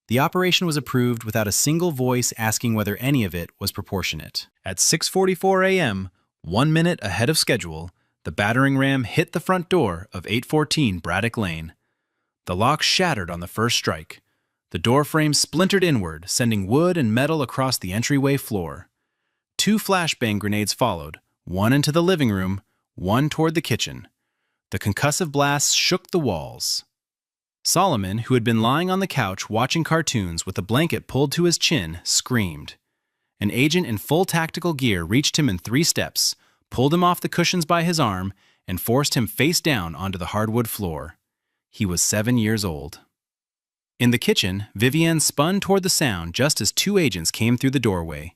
Speaker 3: The operation was approved without a single voice asking whether any of it was proportionate. At 6:44 a.m., 1 minute ahead of schedule, the battering ram hit the front door of 814 Braddock Lane. The lock shattered on the first strike. The door frame splintered inward, sending wood and metal across the entryway floor. 2 flashbang grenades followed, one into the living room, one toward the kitchen. The concussive blasts shook the walls. Solomon, who had been lying on the couch watching cartoons with a blanket pulled to his chin, screamed. An agent in full tactical gear reached him in 3 steps, pulled him off the cushions by his arm, and forced him face down onto the hardwood floor. He was 7 years old. In the kitchen, Vivienne spun toward the sound just as 2 agents came through the doorway.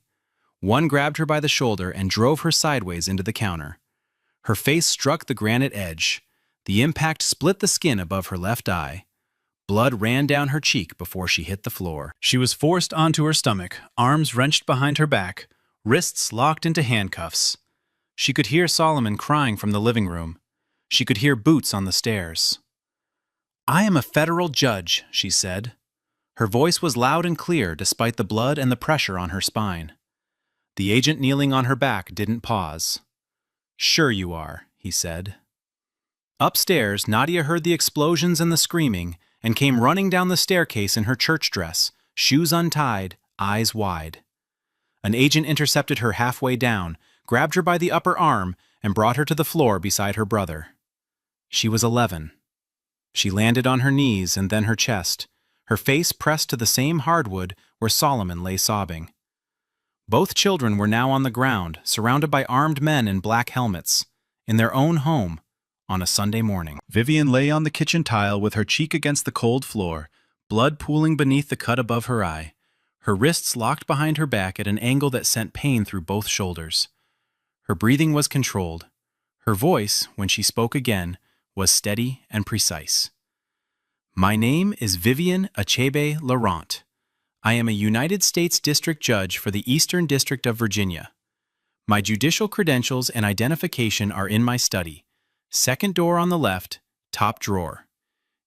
Speaker 3: One grabbed her by the shoulder and drove her sideways into the counter. Her face struck the granite edge. The impact split the skin above her left eye. Blood ran down her cheek before she hit the floor. She was forced onto her stomach, arms wrenched behind her back, wrists locked into handcuffs. She could hear Solomon crying from the living room. She could hear boots on the stairs. "I am a federal judge," she said. Her voice was loud and clear despite the blood and the pressure on her spine. The agent kneeling on her back didn't pause. "Sure you are," he said. Upstairs, Nadia heard the explosions and the screaming and came running down the staircase in her church dress, shoes untied, eyes wide. An agent intercepted her halfway down, grabbed her by the upper arm, and brought her to the floor beside her brother. She was 11. She landed on her knees and then her chest, her face pressed to the same hardwood where Solomon lay sobbing. Both children were now on the ground, surrounded by armed men in black helmets, in their own home, on a Sunday morning. Vivienne lay on the kitchen tile with her cheek against the cold floor, blood pooling beneath the cut above her eye, her wrists locked behind her back at an angle that sent pain through both shoulders. Her breathing was controlled. Her voice, when she spoke again, was steady and precise. "My name is Vivienne Achebe Laurent. I am a United States District Judge for the Eastern District of Virginia. My judicial credentials and identification are in my study. Second door on the left, top drawer.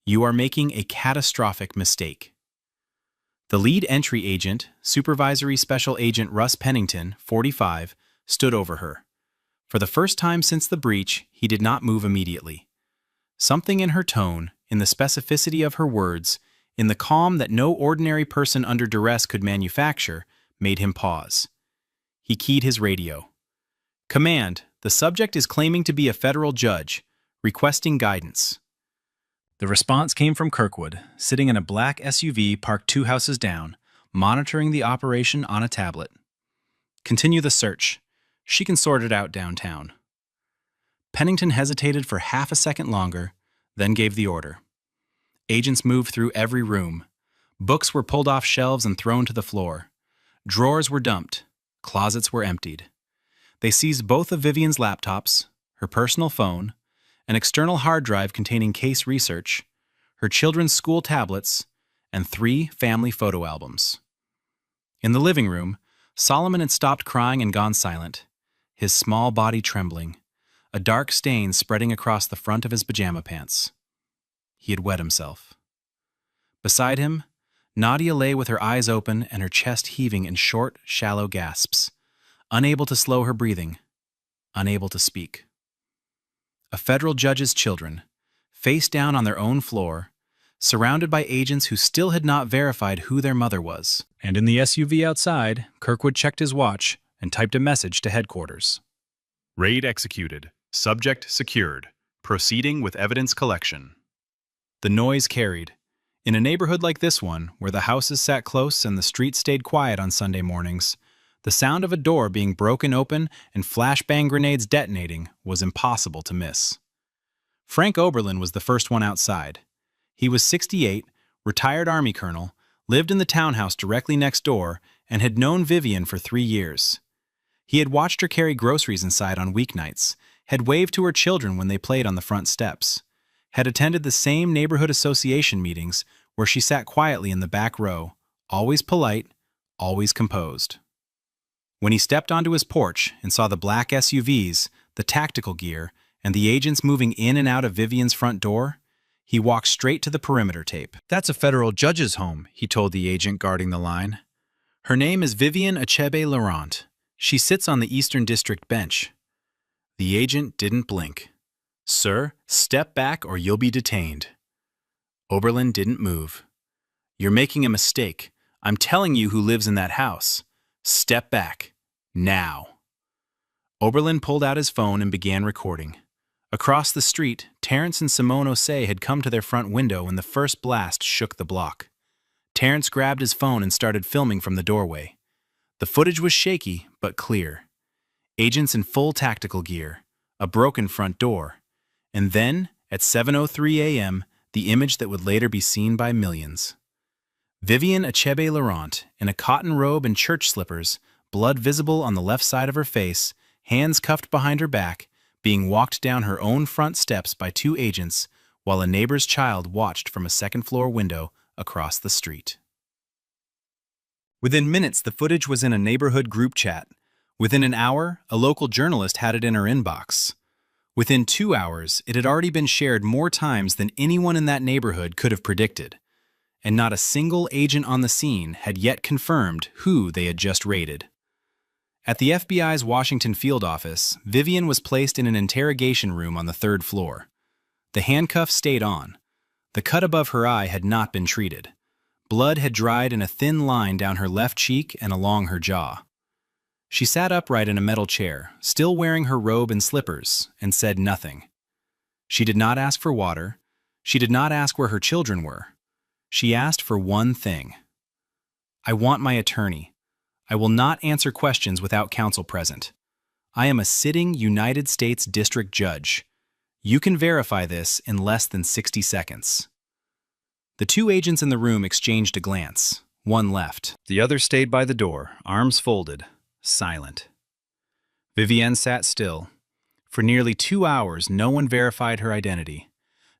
Speaker 3: You are making a catastrophic mistake." The lead entry agent, Supervisory Special Agent Russ Pennington, 45, stood over her. For the first time since the breach, he did not move immediately. Something in her tone, in the specificity of her words, in the calm that no ordinary person under duress could manufacture, made him pause. He keyed his radio. "Command, the subject is claiming to be a federal judge, requesting guidance." The response came from Kirkwood, sitting in a black SUV parked 2 houses down, monitoring the operation on a tablet. "Continue the search. She can sort it out downtown." Pennington hesitated for half a second longer, then gave the order. Agents moved through every room. Books were pulled off shelves and thrown to the floor. Drawers were dumped. Closets were emptied. They seized both of Vivienne's laptops, her personal phone, an external hard drive containing case research, her children's school tablets, and 3 family photo albums. In the living room, Solomon had stopped crying and gone silent, his small body trembling, a dark stain spreading across the front of his pajama pants. He had wet himself. Beside him, Nadia lay with her eyes open and her chest heaving in short, shallow gasps, unable to slow her breathing, unable to speak. A federal judge's children, face down on their own floor, surrounded by agents who still had not verified who their mother was. And in the SUV outside, Kirkwood checked his watch and typed a message to headquarters. "Raid executed. Subject secured. Proceeding with evidence collection." The noise carried. In a neighborhood like this one, where the houses sat close and the street stayed quiet on Sunday mornings, the sound of a door being broken open and flashbang grenades detonating was impossible to miss. Frank Oberlin was the first one outside. He was 68, retired Army colonel, lived in the townhouse directly next door, and had known Vivienne for 3 years. He had watched her carry groceries inside on weeknights, had waved to her children when they played on the front steps, had attended the same neighborhood association meetings where she sat quietly in the back row, always polite, always composed. When he stepped onto his porch and saw the black SUVs, the tactical gear, and the agents moving in and out of Vivian's front door, he walked straight to the perimeter tape. "That's a federal judge's home," he told the agent guarding the line. "Her name is Vivian Achebe Laurent. She sits on the Eastern District bench." The agent didn't blink. "Sir, step back or you'll be detained." Oberlin didn't move. "You're making a mistake. I'm telling you who lives in that house. Step back. Now." Oberlin pulled out his phone and began recording. Across the street, Terrence and Simone Osei had come to their front window when the first blast shook the block. Terrence grabbed his phone and started filming from the doorway. The footage was shaky, but clear. Agents in full tactical gear, a broken front door, and then, at 7:03 a.m., the image that would later be seen by millions. Vivian Achebe Laurent, in a cotton robe and church slippers, blood visible on the left side of her face, hands cuffed behind her back, being walked down her own front steps by two agents while a neighbor's child watched from a second-floor window across the street. Within minutes, the footage was in a neighborhood group chat. Within an hour, a local journalist had it in her inbox. Within 2 hours, it had already been shared more times than anyone in that neighborhood could have predicted. And not a single agent on the scene had yet confirmed who they had just raided. At the FBI's Washington field office, Vivian was placed in an interrogation room on the 3rd floor. The handcuffs stayed on. The cut above her eye had not been treated. Blood had dried in a thin line down her left cheek and along her jaw. She sat upright in a metal chair, still wearing her robe and slippers, and said nothing. She did not ask for water. She did not ask where her children were. She asked for one thing. "I want my attorney. I will not answer questions without counsel present. I am a sitting United States District Judge. You can verify this in less than 60 seconds." The two agents in the room exchanged a glance. One left. The other stayed by the door, arms folded, silent. Vivienne sat still. For nearly 2 hours, no one verified her identity.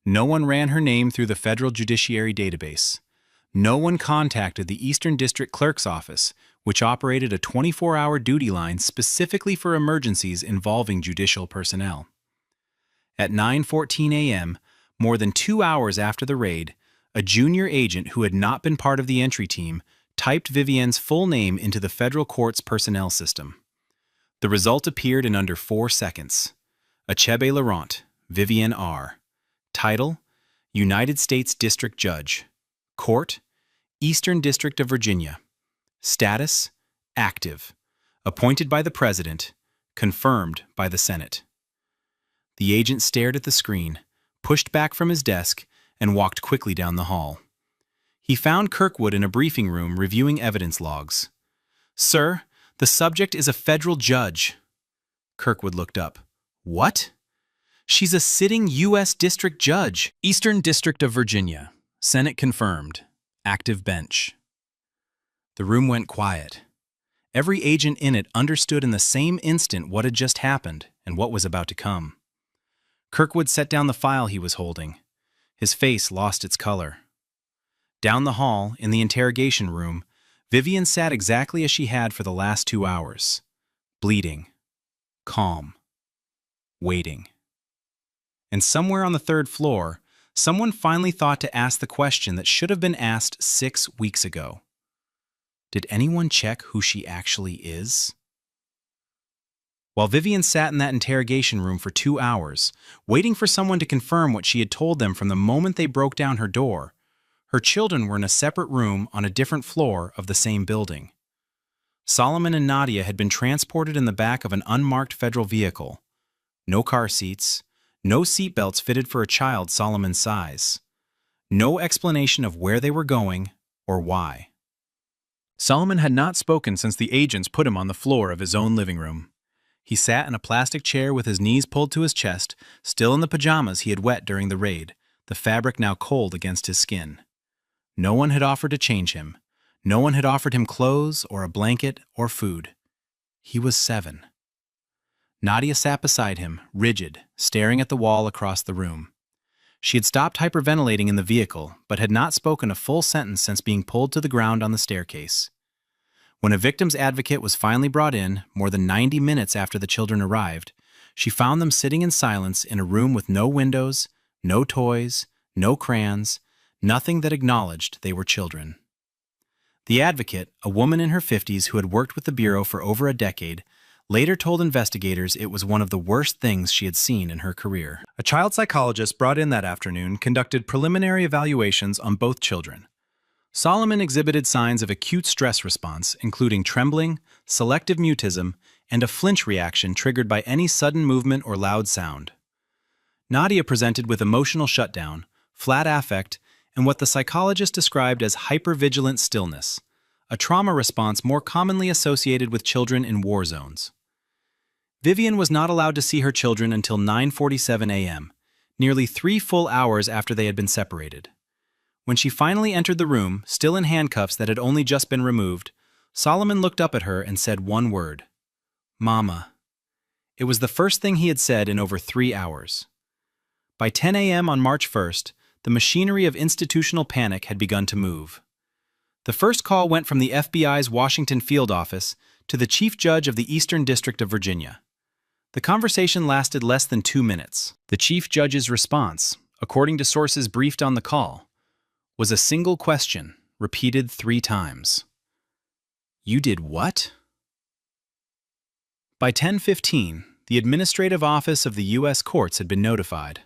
Speaker 3: No one ran her name through the federal judiciary database. No one contacted the Eastern District Clerk's office, which operated a 24-hour duty line specifically for emergencies involving judicial personnel. At 9:14 a.m., more than 2 hours after the raid, a junior agent who had not been part of the entry team typed Vivienne's full name into the federal court's personnel system. The result appeared in under 4 seconds. Achebe Laurent, Vivienne R. Title: United States District Judge. Court: Eastern District of Virginia. Status: active. Appointed by the President. Confirmed by the Senate. The agent stared at the screen, pushed back from his desk, and walked quickly down the hall. He found Kirkwood in a briefing room reviewing evidence logs. "Sir, the subject is a federal judge." Kirkwood looked up. "What?" "She's a sitting U.S. District Judge. Eastern District of Virginia. Senate confirmed. Active bench." The room went quiet. Every agent in it understood in the same instant what had just happened and what was about to come. Kirkwood set down the file he was holding. His face lost its color. Down the hall, in the interrogation room, Vivienne sat exactly as she had for the last 2 hours. Bleeding. Calm. Waiting. And somewhere on the 3rd floor, someone finally thought to ask the question that should have been asked 6 weeks ago. Did anyone check who she actually is? While Vivienne sat in that interrogation room for 2 hours, waiting for someone to confirm what she had told them from the moment they broke down her door, her children were in a separate room on a different floor of the same building. Solomon and Nadia had been transported in the back of an unmarked federal vehicle. No car seats, no seatbelts fitted for a child Solomon's size. No explanation of where they were going or why. Solomon had not spoken since the agents put him on the floor of his own living room. He sat in a plastic chair with his knees pulled to his chest, still in the pajamas he had wet during the raid, the fabric now cold against his skin. No one had offered to change him. No one had offered him clothes or a blanket or food. He was 7. Nadia sat beside him, rigid, staring at the wall across the room. She had stopped hyperventilating in the vehicle, but had not spoken a full sentence since being pulled to the ground on the staircase. When a victim's advocate was finally brought in, more than 90 minutes after the children arrived, She found them sitting in silence in a room with no windows, no toys, no crayons, nothing that acknowledged they were children. The advocate, a woman in her 50s who had worked with the Bureau for over a decade, later told investigators it was one of the worst things she had seen in her career. A child psychologist brought in that afternoon conducted preliminary evaluations on both children. Solomon exhibited signs of acute stress response, including trembling, selective mutism, and a flinch reaction triggered by any sudden movement or loud sound. Nadia presented with emotional shutdown, flat affect, and what the psychologist described as hypervigilant stillness, a trauma response more commonly associated with children in war zones. Vivian was not allowed to see her children until 9:47 a.m., nearly 3 full hours after they had been separated. When she finally entered the room, still in handcuffs that had only just been removed, Solomon looked up at her and said one word: "Mama." It was the first thing he had said in over 3 hours. By 10 a.m. on March 1st, the machinery of institutional panic had begun to move. The first call went from the FBI's Washington field office to the Chief Judge of the Eastern District of Virginia. The conversation lasted less than 2 minutes. The Chief Judge's response, according to sources briefed on the call, was a single question, repeated 3 times. "You did what?" By 10:15, the Administrative Office of the U.S. Courts had been notified.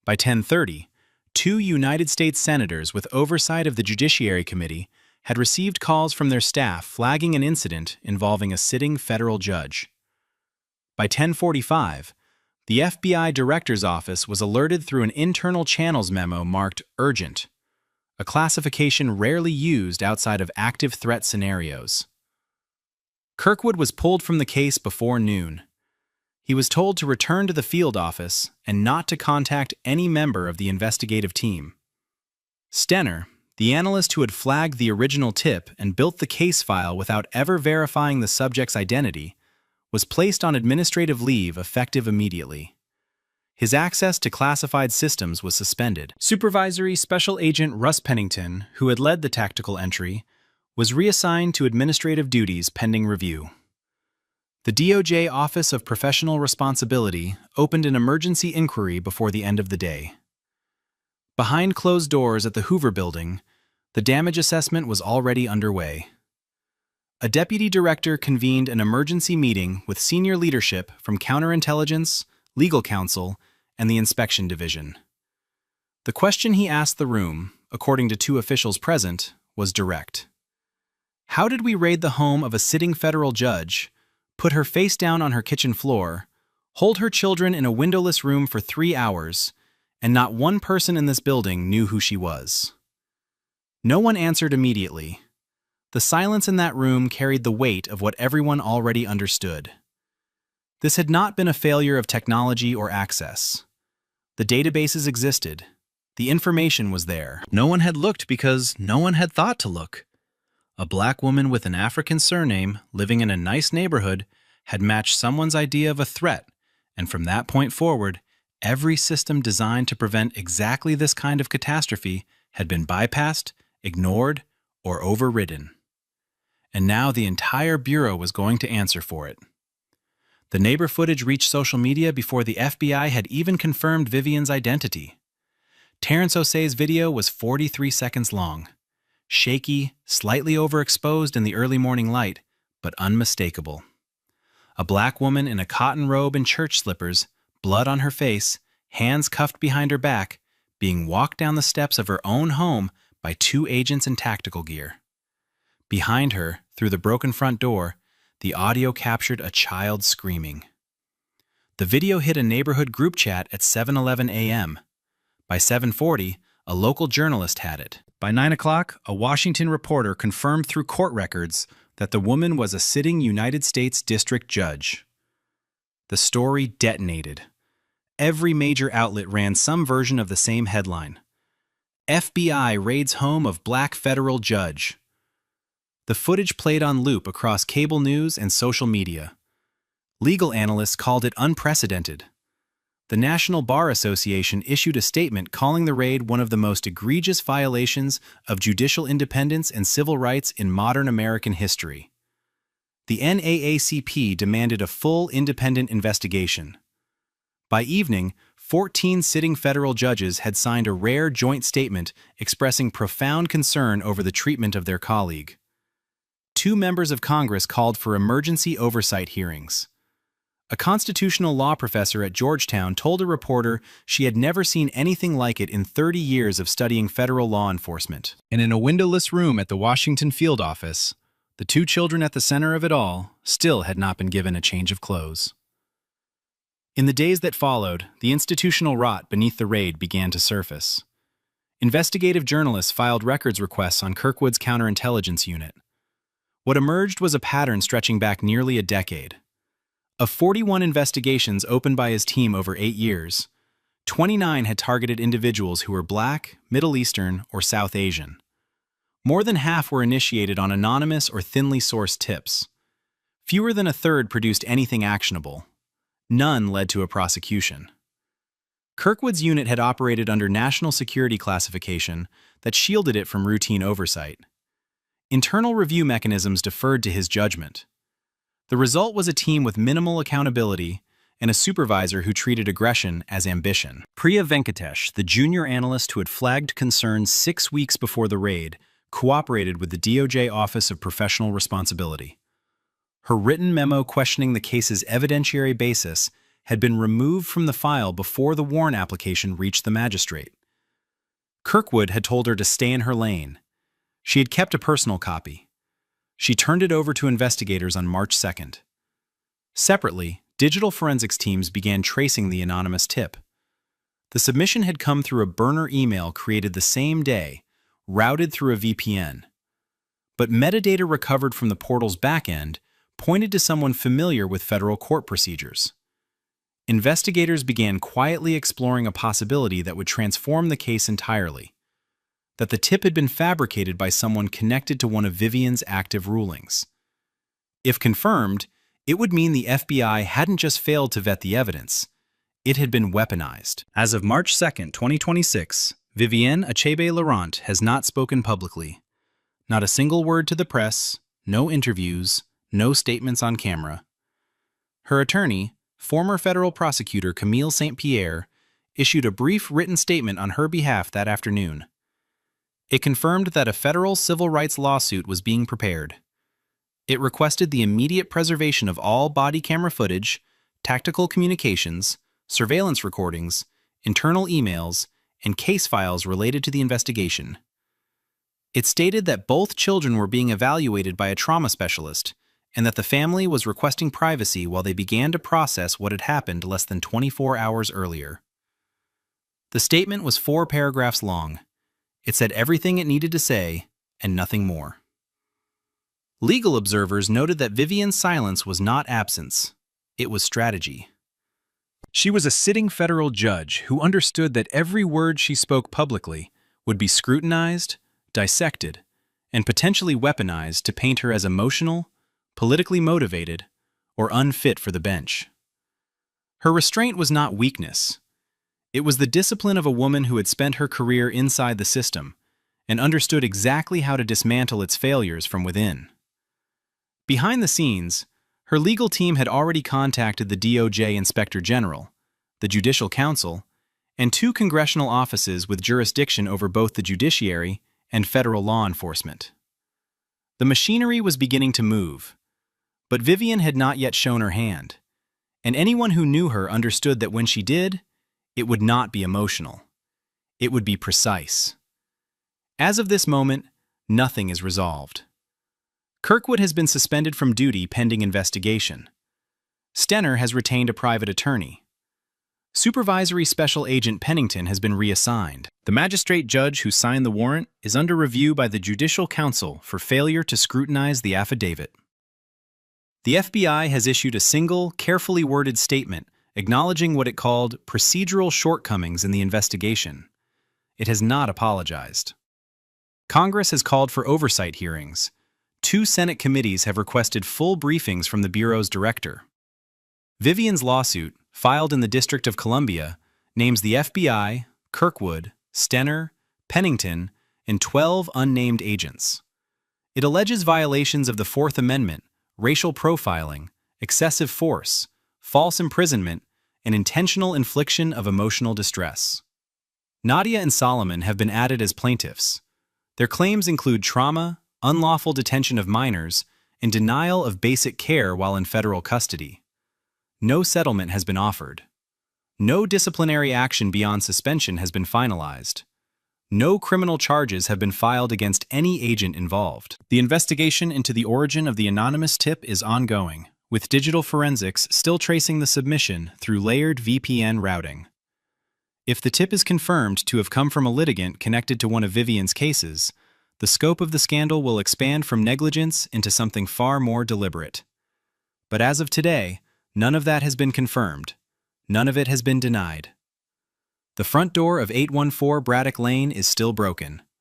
Speaker 3: By 10:30, 2 United States senators with oversight of the Judiciary Committee had received calls from their staff flagging an incident involving a sitting federal judge. By 10:45, the FBI Director's Office was alerted through an internal channels memo marked urgent, a classification rarely used outside of active threat scenarios. Kirkwood was pulled from the case before noon. He was told to return to the field office and not to contact any member of the investigative team. Stenner, the analyst who had flagged the original tip and built the case file without ever verifying the subject's identity, was placed on administrative leave effective immediately. His access to classified systems was suspended. Supervisory Special Agent Russ Pennington, who had led the tactical entry, was reassigned to administrative duties pending review. The DOJ Office of Professional Responsibility opened an emergency inquiry before the end of the day. Behind closed doors at the Hoover Building, the damage assessment was already underway. A deputy director convened an emergency meeting with senior leadership from counterintelligence, legal counsel, and the inspection division. The question he asked the room, according to 2 officials present, was direct. How did we raid the home of a sitting federal judge, put her face down on her kitchen floor, hold her children in a windowless room for 3 hours, and not one person in this building knew who she was? No one answered immediately. The silence in that room carried the weight of what everyone already understood. This had not been a failure of technology or access. The databases existed. The information was there. No one had looked because no one had thought to look. A black woman with an African surname living in a nice neighborhood had matched someone's idea of a threat, and from that point forward, every system designed to prevent exactly this kind of catastrophe had been bypassed, ignored, or overridden. And now the entire Bureau was going to answer for it. The neighbor footage reached social media before the FBI had even confirmed Vivian's identity. Terrence Osei's video was 43 seconds long. Shaky, slightly overexposed in the early morning light, but unmistakable. A black woman in a cotton robe and church slippers, blood on her face, hands cuffed behind her back, being walked down the steps of her own home by 2 agents in tactical gear. Behind her, through the broken front door, the audio captured a child screaming. The video hit a neighborhood group chat at 7:11 a.m. By 7:40, a local journalist had it. By 9 o'clock, a Washington reporter confirmed through court records that the woman was a sitting United States District Judge. The story detonated. Every major outlet ran some version of the same headline. FBI raids home of black federal judge. The footage played on loop across cable news and social media. Legal analysts called it unprecedented. The National Bar Association issued a statement calling the raid one of the most egregious violations of judicial independence and civil rights in modern American history. The NAACP demanded a full independent investigation. By evening, 14 sitting federal judges had signed a rare joint statement expressing profound concern over the treatment of their colleague. 2 members of Congress called for emergency oversight hearings. A constitutional law professor at Georgetown told a reporter she had never seen anything like it in 30 years of studying federal law enforcement. And in a windowless room at the Washington field office, the 2 children at the center of it all still had not been given a change of clothes. In the days that followed, the institutional rot beneath the raid began to surface. Investigative journalists filed records requests on Kirkwood's counterintelligence unit. What emerged was a pattern stretching back nearly a decade. Of 41 investigations opened by his team over 8 years, 29 had targeted individuals who were Black, Middle Eastern, or South Asian. More than half were initiated on anonymous or thinly sourced tips. Fewer than a third produced anything actionable. None led to a prosecution. Kirkwood's unit had operated under national security classification that shielded it from routine oversight. Internal review mechanisms deferred to his judgment. The result was a team with minimal accountability and a supervisor who treated aggression as ambition. Priya Venkatesh, the junior analyst who had flagged concerns 6 weeks before the raid, cooperated with the DOJ Office of Professional Responsibility. Her written memo questioning the case's evidentiary basis had been removed from the file before the warrant application reached the magistrate. Kirkwood had told her to stay in her lane. She had kept a personal copy. She turned it over to investigators on March 2nd. Separately, digital forensics teams began tracing the anonymous tip. The submission had come through a burner email created the same day, routed through a VPN. But metadata recovered from the portal's backend pointed to someone familiar with federal court procedures. Investigators began quietly exploring a possibility that would transform the case entirely: that the tip had been fabricated by someone connected to one of Vivian's active rulings. If confirmed, it would mean the FBI hadn't just failed to vet the evidence, it had been weaponized. As of March 2nd, 2026, Vivienne Achebe-Laurent has not spoken publicly. Not a single word to the press, no interviews, no statements on camera. Her attorney, former federal prosecutor Camille St. Pierre, issued a brief written statement on her behalf that afternoon. It confirmed that a federal civil rights lawsuit was being prepared. It requested the immediate preservation of all body camera footage, tactical communications, surveillance recordings, internal emails, and case files related to the investigation. It stated that both children were being evaluated by a trauma specialist and that the family was requesting privacy while they began to process what had happened less than 24 hours earlier. The statement was 4 paragraphs long. It said everything it needed to say and nothing more. Legal observers noted that Vivian's silence was not absence, it was strategy. She was a sitting federal judge who understood that every word she spoke publicly would be scrutinized, dissected, and potentially weaponized to paint her as emotional, politically motivated, or unfit for the bench. Her restraint was not weakness. It was the discipline of a woman who had spent her career inside the system and understood exactly how to dismantle its failures from within. Behind the scenes, her legal team had already contacted the DOJ Inspector General, the Judicial Council, and 2 congressional offices with jurisdiction over both the judiciary and federal law enforcement. The machinery was beginning to move, but Vivian had not yet shown her hand, and anyone who knew her understood that when she did, it would not be emotional. It would be precise. As of this moment, nothing is resolved. Kirkwood has been suspended from duty pending investigation. Stenner has retained a private attorney. Supervisory Special Agent Pennington has been reassigned. The magistrate judge who signed the warrant is under review by the Judicial Council for failure to scrutinize the affidavit. The FBI has issued a single, carefully worded statement acknowledging what it called procedural shortcomings in the investigation. It has not apologized. Congress has called for oversight hearings. 2 Senate committees have requested full briefings from the Bureau's director. Vivian's lawsuit, filed in the District of Columbia, names the FBI, Kirkwood, Stenner, Pennington, and 12 unnamed agents. It alleges violations of the Fourth Amendment, racial profiling, excessive force, false imprisonment, and intentional infliction of emotional distress. Nadia and Solomon have been added as plaintiffs. Their claims include trauma, unlawful detention of minors, and denial of basic care while in federal custody. No settlement has been offered. No disciplinary action beyond suspension has been finalized. No criminal charges have been filed against any agent involved. The investigation into the origin of the anonymous tip is ongoing, with digital forensics still tracing the submission through layered VPN routing. If the tip is confirmed to have come from a litigant connected to one of Vivian's cases, the scope of the scandal will expand from negligence into something far more deliberate. But as of today, none of that has been confirmed. None of it has been denied. The front door of 814 Braddock Lane is still broken.